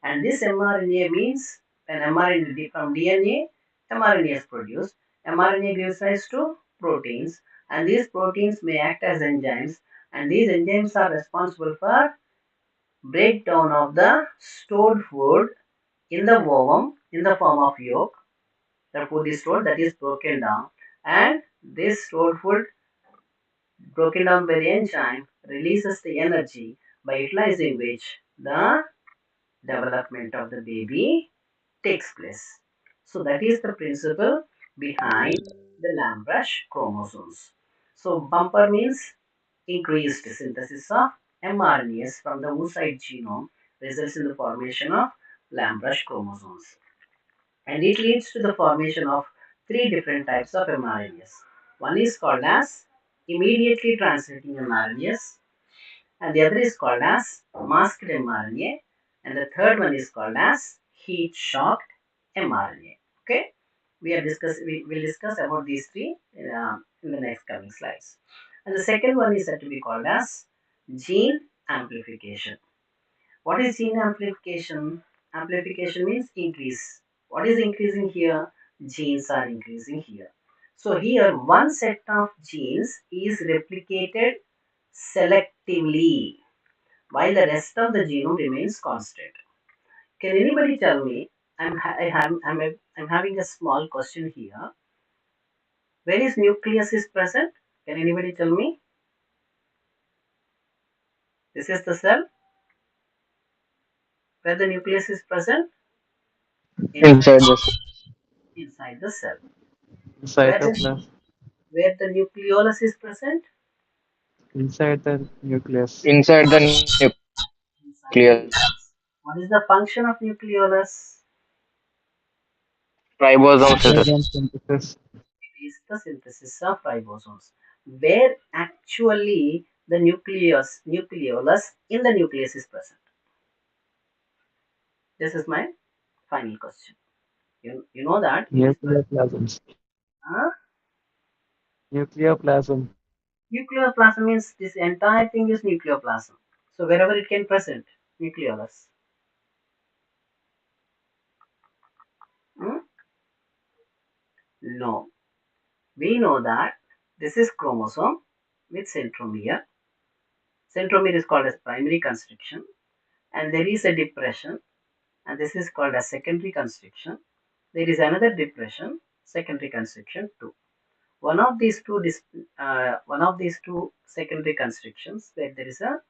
And this mRNA means when mRNA from DNA, mRNA is produced. mRNA gives rise to proteins, and these proteins may act as enzymes, and these enzymes are responsible for breakdown of the stored food in the ovum in the form of yolk. The food is stored, that is broken down, and this stored food broken down by the enzyme releases the energy by utilizing which the development of the baby takes place. So that is the principle behind the Lamb-Rush chromosomes. So bumper means increased synthesis of mRNAs from the oocyte genome results in the formation of Lamb-Rush chromosomes. And it leads to the formation of three different types of mRNAs. One is called as immediately translating mRNAs, and the other is called as masked mRNA, and the third one is called as heat shocked mRNA. Okay, we will discuss about these three in the next coming slides. And the second one is said to be called as gene amplification. What is gene amplification? Amplification means increase. What is increasing here? Genes are increasing here. So here one set of genes is replicated selectively while the rest of the genome remains constant. Can anybody tell me? I'm having a small question here. Where is nucleus is present? Can anybody tell me? This is the cell where the nucleus is present inside Inside this, inside the cell. Where the cytoplasm, where the nucleolus is present inside the nucleus, inside the nucleus. inside the nucleus. What is the function of nucleolus? Ribosome synthesis. ribosome synthesis, It is the synthesis of ribosomes, where actually the nucleolus in the nucleus is present. This is my final question. You know that it is present. nucleoplasms, Huh? nucleoplasm, Nucleoplasm means this entire thing is nucleoplasm. So wherever it can present, nucleolus. Hmm? No. We know that this is chromosome with centromere. Centromere is called as primary constriction, and there is a depression, and this is called as secondary constriction. There is another depression, secondary constriction too. One of these two secondary constrictions where there is a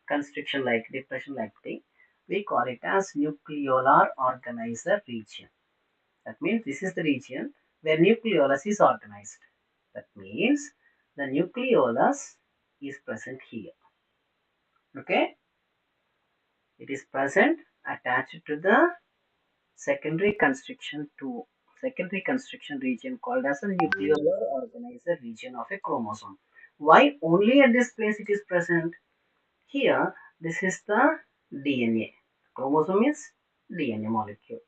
constriction like depression like thing, we call it as nucleolar organizer region. That means this is the region where nucleolus is organized. That means the nucleolus is present here. Okay, it is present attached to the secondary constriction to secondary constriction region called as a nucleolar organizer region of a chromosome. Why only at this place it is present? Here, this is the DNA. Chromosome is DNA molecule.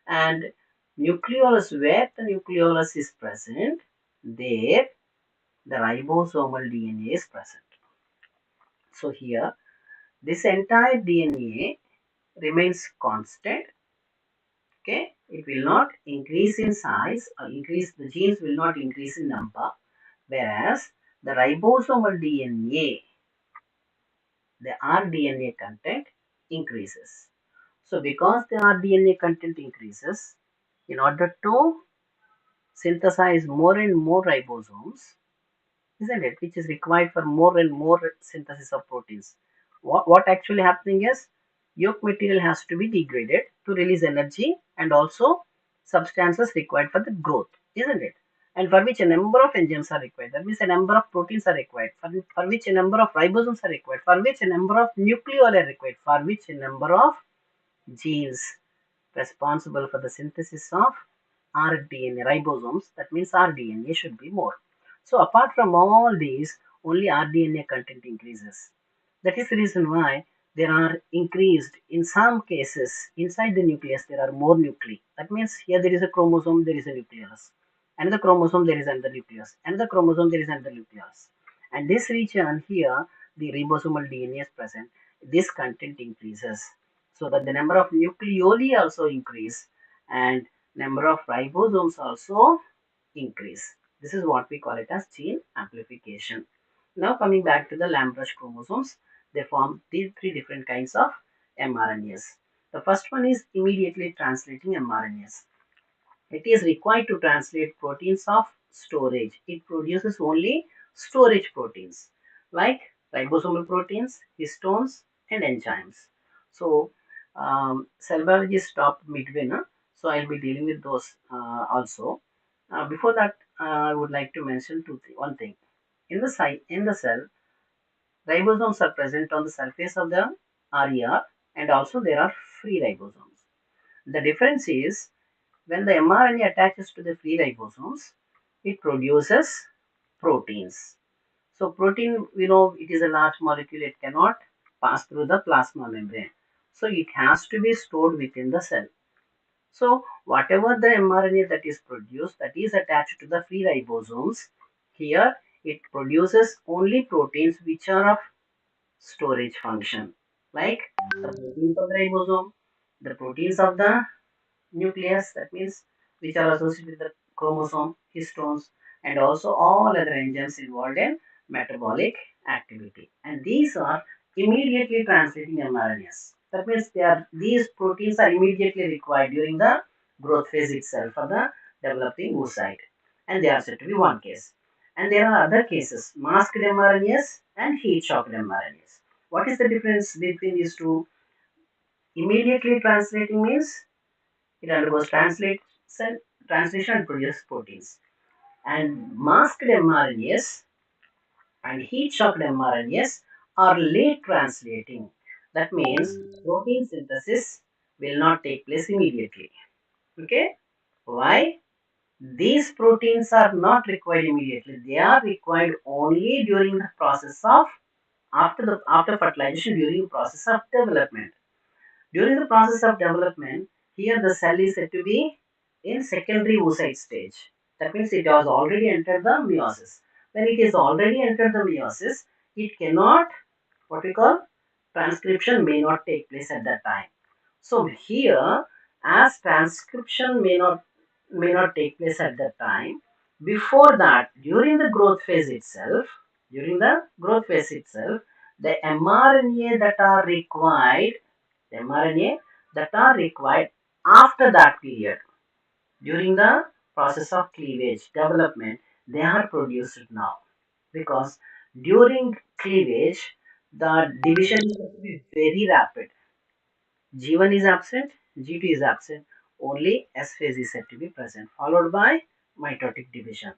And nucleolus, where the nucleolus is present, there the ribosomal DNA is present. So here, this entire DNA remains constant. Okay, it will not increase in size or increase, the genes will not increase in number, whereas the ribosomal DNA, the rDNA content increases. So because the rDNA content increases, in order to synthesize more and more ribosomes, isn't it, which is required for more and more synthesis of proteins. What actually happening is yolk material has to be degraded to release energy and also substances required for the growth, isn't it? And for which a number of enzymes are required. That means a number of proteins are required, for which a number of ribosomes are required, for which a number of nucleoli are required, for which a number of genes responsible for the synthesis of rDNA ribosomes, that means rDNA should be more. So apart from all these, only rDNA content increases. That is the reason why there are increased, in some cases, inside the nucleus there are more nuclei. That means here there is a chromosome, there is a nucleus. Another chromosome, there is another nucleus. Another chromosome, there is another nucleus. And this region here, the ribosomal DNA is present. This content increases, so that the number of nucleoli also increase and number of ribosomes also increase. This is what we call it as gene amplification. Now coming back to the Lamb-Rush chromosomes, they form these three different kinds of mRNAs. The first one is immediately translating mRNAs. It is required to translate proteins of storage. It produces only storage proteins like ribosomal proteins, histones, and enzymes. So, cell biology stopped midway, no? So I'll be dealing with those also. Before that, I would like to mention one thing. In the cell, ribosomes are present on the surface of the RER, and also there are free ribosomes. The difference is when the mRNA attaches to the free ribosomes, it produces proteins. So protein, we know it is a large molecule, it cannot pass through the plasma membrane. So it has to be stored within the cell. So whatever the mRNA that is produced, that is attached to the free ribosomes, here it produces only proteins which are of storage function, like the proteins of the ribosome, the proteins of the nucleus, that means which are associated with the chromosome, histones, and also all other enzymes involved in metabolic activity. And these are immediately translating mRNAs. That means these proteins are immediately required during the growth phase itself for the developing oocyte. And they are said to be one case. And there are other cases, masked mRNAs and heat shocked mRNAs. What is the difference between these two? Immediately translating means it undergoes translation and produces proteins. And masked mRNAs and heat shocked mRNAs are late translating. That means protein synthesis will not take place immediately. Okay? Why? These proteins are not required immediately. They are required only during the process of after fertilization, during the process of development. During the process of development, here the cell is said to be in secondary oocyte stage. That means it has already entered the meiosis. When it is already entered the meiosis, it cannot, what we call, transcription may not take place at that time. So here, as transcription may not take place at that time, before that, during the growth phase itself, the mRNA that are required the mRNA that are required after that period during the process of cleavage development, they are produced now, because during cleavage the division is going to be very rapid. G1 is absent, G2 is absent, only S phase is said to be present, followed by mitotic division.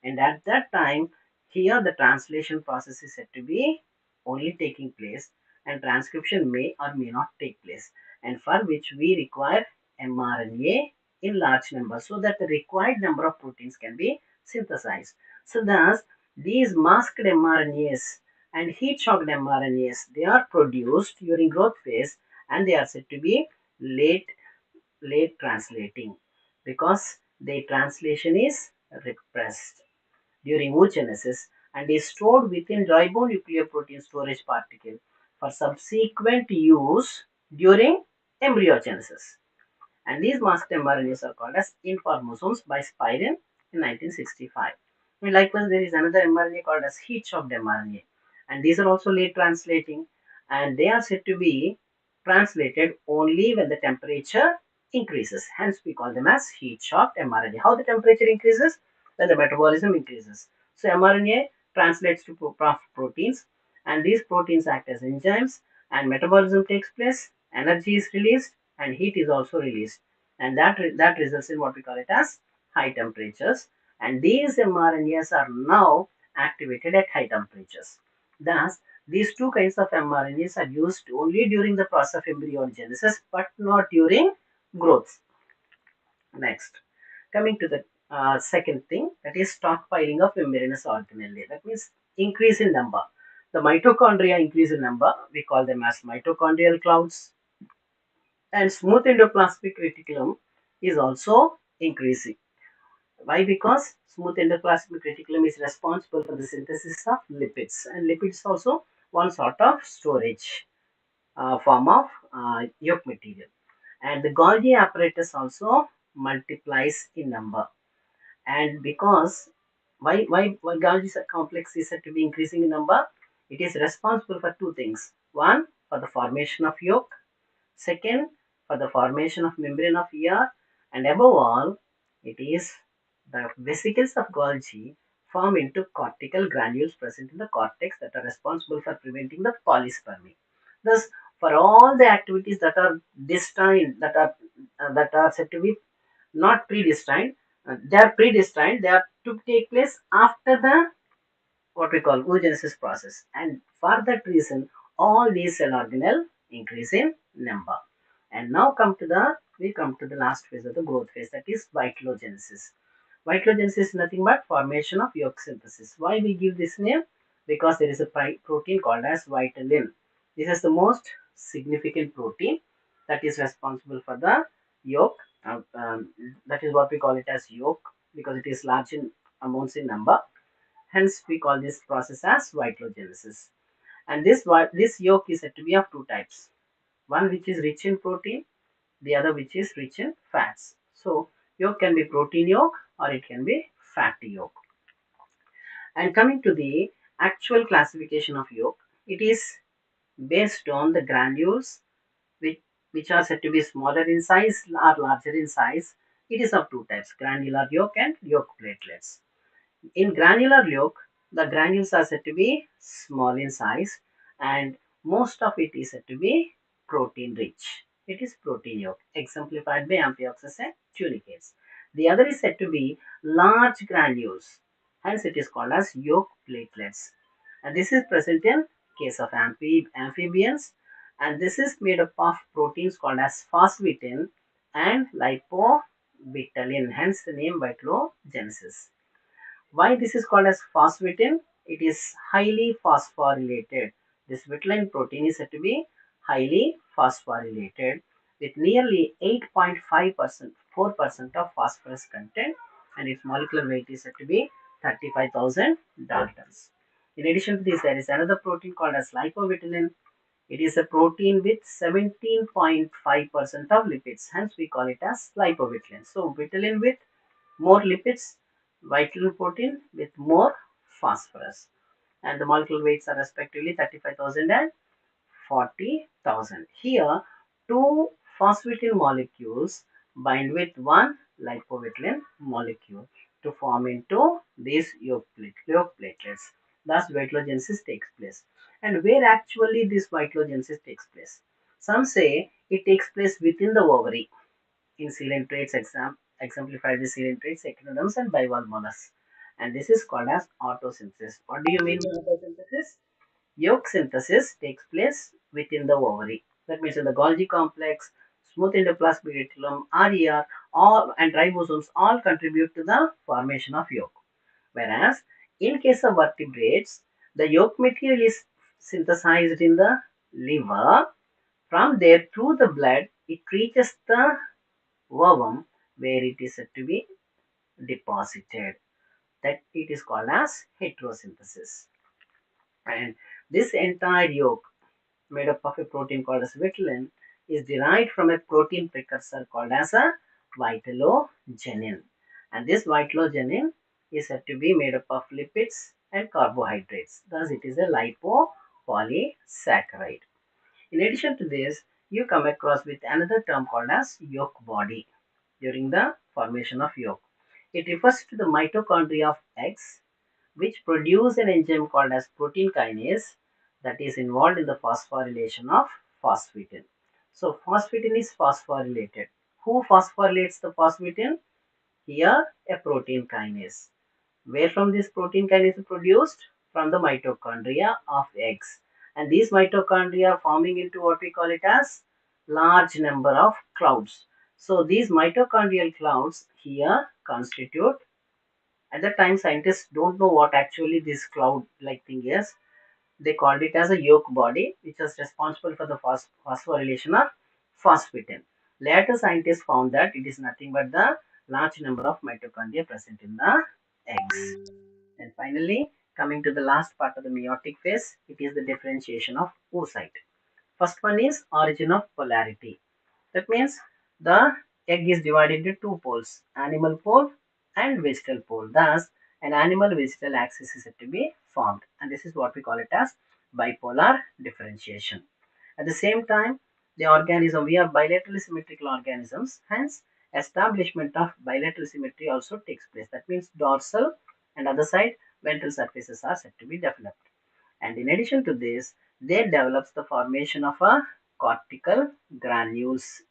And at that time, here the translation process is said to be only taking place, and transcription may or may not take place, and for which we require mRNA in large numbers so that the required number of proteins can be synthesized. So thus, these masked mRNAs and heat shocked mRNAs, they are produced during growth phase, and they are said to be late translating because the translation is repressed during oogenesis and is stored within ribonucleoprotein storage particle for subsequent use during embryogenesis. And these masked mRNAs are called as informasomes by Spirin in 1965. And likewise, there is another mRNA called as heat shocked mRNA, and these are also late translating, and they are said to be translated only when the temperature increases. Hence, we call them as heat shocked mRNA. How the temperature increases? When the metabolism increases. So, mRNA translates to proteins, and these proteins act as enzymes, and metabolism takes place, energy is released, and heat is also released. And that results in what we call it as high temperatures. And these mRNAs are now activated at high temperatures. Thus, these two kinds of mRNAs are used only during the process of embryogenesis, but not during growth. Next, coming to the second thing, that is stockpiling of membranous organelle. That means increase in number. The mitochondria increase in number. We call them as mitochondrial clouds. And smooth endoplasmic reticulum is also increasing. Why? Because smooth endoplasmic reticulum is responsible for the synthesis of lipids, and lipids also one sort of storage form of yolk material. And the Golgi apparatus also multiplies in number. And because why Golgi complex is said to be increasing in number, it is responsible for two things. One, for the formation of yolk. Second, for the formation of membrane of ER, and above all, it is the vesicles of Golgi form into cortical granules present in the cortex that are responsible for preventing the polyspermy. Thus, for all the activities that are destined, that are said to be not predestined, they are predestined. They are to take place after the what we call oogenesis process, and for that reason, all these cell organelle increase in number. And now we come to the last phase of the growth phase, that is vitellogenesis. Vitellogenesis is nothing but formation of yolk synthesis. Why we give this name? Because there is a protein called as vitellin. This is the most significant protein that is responsible for the yolk. That is what we call it as yolk, because it is large in amounts in number. Hence, we call this process as vitellogenesis. And this yolk is said to be of two types. One which is rich in protein, the other which is rich in fats. So, yolk can be protein yolk or it can be fatty yolk. And coming to the actual classification of yolk, it is based on the granules which, which are said to be smaller in size or larger in size. It is of two types, granular yolk and yolk platelets. In granular yolk, the granules are said to be small in size, and most of it is said to be protein rich. It is protein yolk, exemplified by amphioxus and tunicates. The other is said to be large granules, hence it is called as yolk platelets. And this is present in case of amphibians, and this is made up of proteins called as phosphatin and lipobutylin, hence the name vitellogenesis. Why this is called as phosphatin? It is highly phosphorylated. This vitelline protein is said to be highly phosphorylated with nearly 8.5%, 4% of phosphorus content, and its molecular weight is said to be 35,000 daltons. In addition to this, there is another protein called as lipovitellin. It is a protein with 17.5% of lipids, hence we call it as lipovitellin. So, vitellin with more lipids, vital protein with more phosphorus, and the molecular weights are respectively 35,000 and 40,000. Here, two phosphatin molecules bind with one lipovitellin molecule to form into these yolk platelets. Thus, vitellogenesis takes place. And where actually this vitellogenesis takes place? Some say it takes place within the ovary in coelentrates exemplified with coelentrates, echinoderms, and bivalve mollusks. And this is called as autosynthesis. What do you mean by autosynthesis? Yolk synthesis takes place within the ovary. That means in the Golgi complex, smooth endoplasmic reticulum, RER, all and ribosomes all contribute to the formation of yolk. Whereas in case of vertebrates, the yolk material is synthesized in the liver. From there, through the blood, it reaches the ovum where it is said to be deposited. That it is called as heterosynthesis. And this entire yolk, made up of a protein called as vitellin, is derived from a protein precursor called as a vitellogenin. And this vitellogenin is said to be made up of lipids and carbohydrates. Thus, it is a lipopolysaccharide. In addition to this, you come across with another term called as yolk body during the formation of yolk. It refers to the mitochondria of eggs, which produce an enzyme called as protein kinase that is involved in the phosphorylation of phosphatin. So phosphatin is phosphorylated. Who phosphorylates the phosphatin? Here, a protein kinase. Where from this protein kinase is produced? From the mitochondria of eggs. And these mitochondria are forming into what we call it as large number of clouds. So these mitochondrial clouds here constitute, at the time scientists don't know what actually this cloud like thing is. They called it as a yolk body, which is responsible for the phosphorylation of phosphatin. Later scientists found that it is nothing but the large number of mitochondria present in the eggs. And finally, coming to the last part of the meiotic phase, it is the differentiation of oocyte. First one is origin of polarity. That means the egg is divided into two poles, animal pole and vegetal pole. Thus, an animal vegetal axis is said to be formed, and this is what we call it as bipolar differentiation. At the same time, the organism, we are bilaterally symmetrical organisms, hence establishment of bilateral symmetry also takes place. That means dorsal and other side ventral surfaces are said to be developed. And in addition to this, there develops the formation of a cortical granules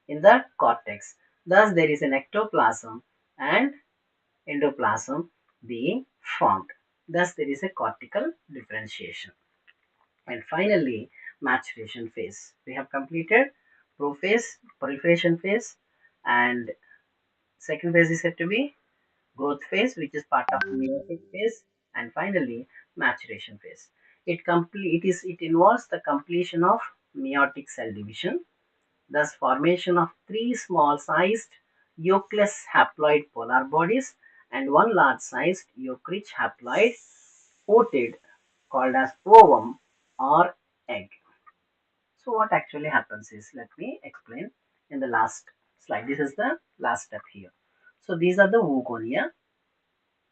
in the cortex. Thus, there is an ectoplasm and endoplasm being formed. Thus, there is a cortical differentiation. And finally, maturation phase. We have completed prophase, proliferation phase, and second phase is said to be growth phase, which is part of meiotic phase, and finally maturation phase. It involves the completion of meiotic cell division, thus formation of three small-sized yolkless haploid polar bodies and one large-sized yolk-rich haploid otid called as ovum or egg. So what actually happens is, let me explain in the last slide. This is the last step here. So these are the oogonia,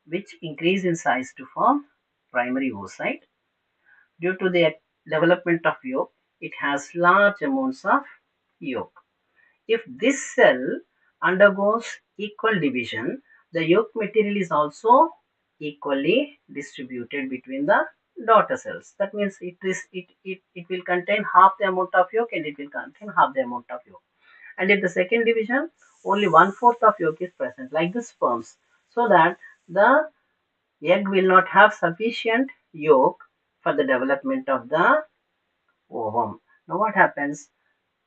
which increase in size to form primary oocyte. Due to the development of yolk, it has large amounts of yolk. If this cell undergoes equal division, the yolk material is also equally distributed between the daughter cells. That means it will contain half the amount of yolk and it will contain half the amount of yolk. And in the second division, only 1/4 of yolk is present, like the sperms, so that the egg will not have sufficient yolk for the development of the ovum. Now what happens?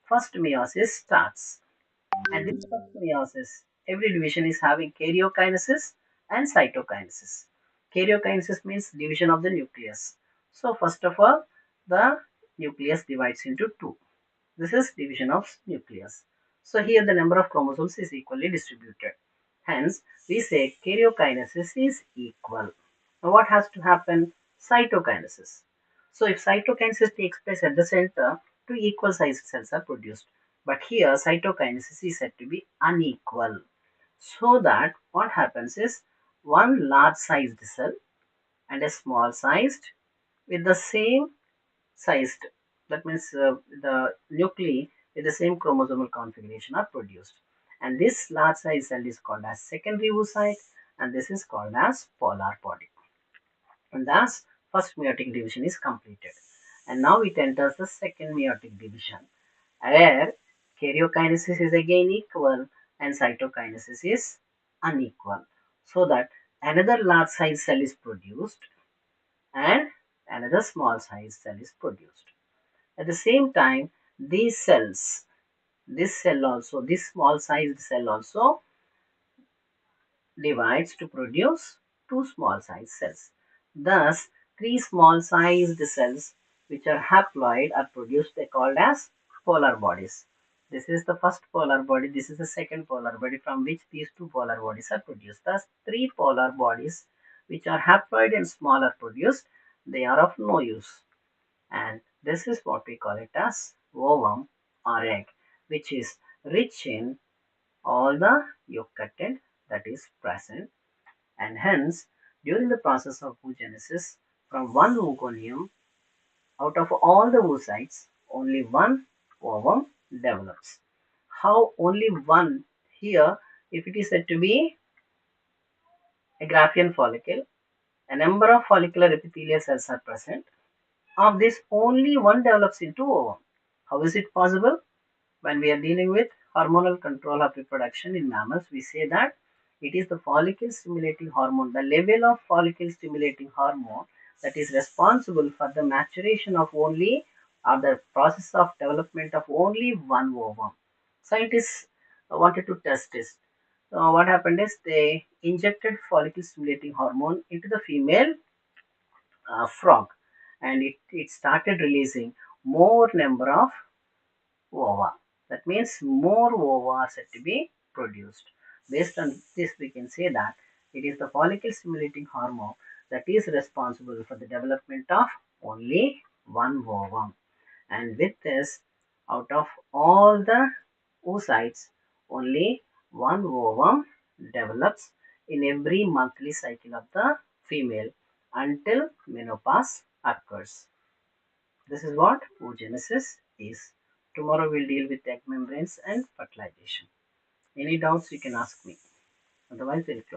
First meiosis starts. And this first meiosis, every division is having karyokinesis and cytokinesis. Karyokinesis means division of the nucleus. So first of all, the nucleus divides into two. This is division of nucleus. So here the number of chromosomes is equally distributed. Hence, we say karyokinesis is equal. Now what has to happen? Cytokinesis. So if cytokinesis takes place at the center, two equal sized cells are produced. But here cytokinesis is said to be unequal. So that what happens is one large sized cell and a small sized with the same sized, that means the nuclei with the same chromosomal configuration are produced. And this large size cell is called as secondary oocyte, and this is called as polar body. And thus first meiotic division is completed. And now it enters the second meiotic division, where karyokinesis is again equal and cytokinesis is unequal. So that another large size cell is produced and another small size cell is produced. At the same time, these cells, this small sized cell also divides to produce two small sized cells. Thus, three small sized cells which are haploid are produced, they called as polar bodies. This is the first polar body, this is the second polar body from which these two polar bodies are produced. Thus, three polar bodies which are haploid and small are produced, they are of no use. And this is what we call it as ovum or egg, which is rich in all the yolk content that is present, and hence during the process of oogenesis, from one oogonium, out of all the oocytes only one ovum develops. How only one here, if it is said to be a Graafian follicle, a number of follicular epithelial cells are present. Of this, only one develops into ovum. How is it possible? When we are dealing with hormonal control of reproduction in mammals, we say that it is the follicle stimulating hormone, the level of follicle stimulating hormone that is responsible for the maturation of only or the process of development of only one ovum. Scientists wanted to test this. So what happened is they injected follicle stimulating hormone into the female frog, and it started releasing more number of ova. That means more ova are said to be produced. Based on this, we can say that it is the follicle stimulating hormone that is responsible for the development of only one ovum. And with this, out of all the oocytes, only one ovum develops in every monthly cycle of the female until menopause occurs. This is what oogenesis is. Tomorrow we'll deal with egg membranes and fertilization. Any doubts you can ask me. Otherwise, we'll close.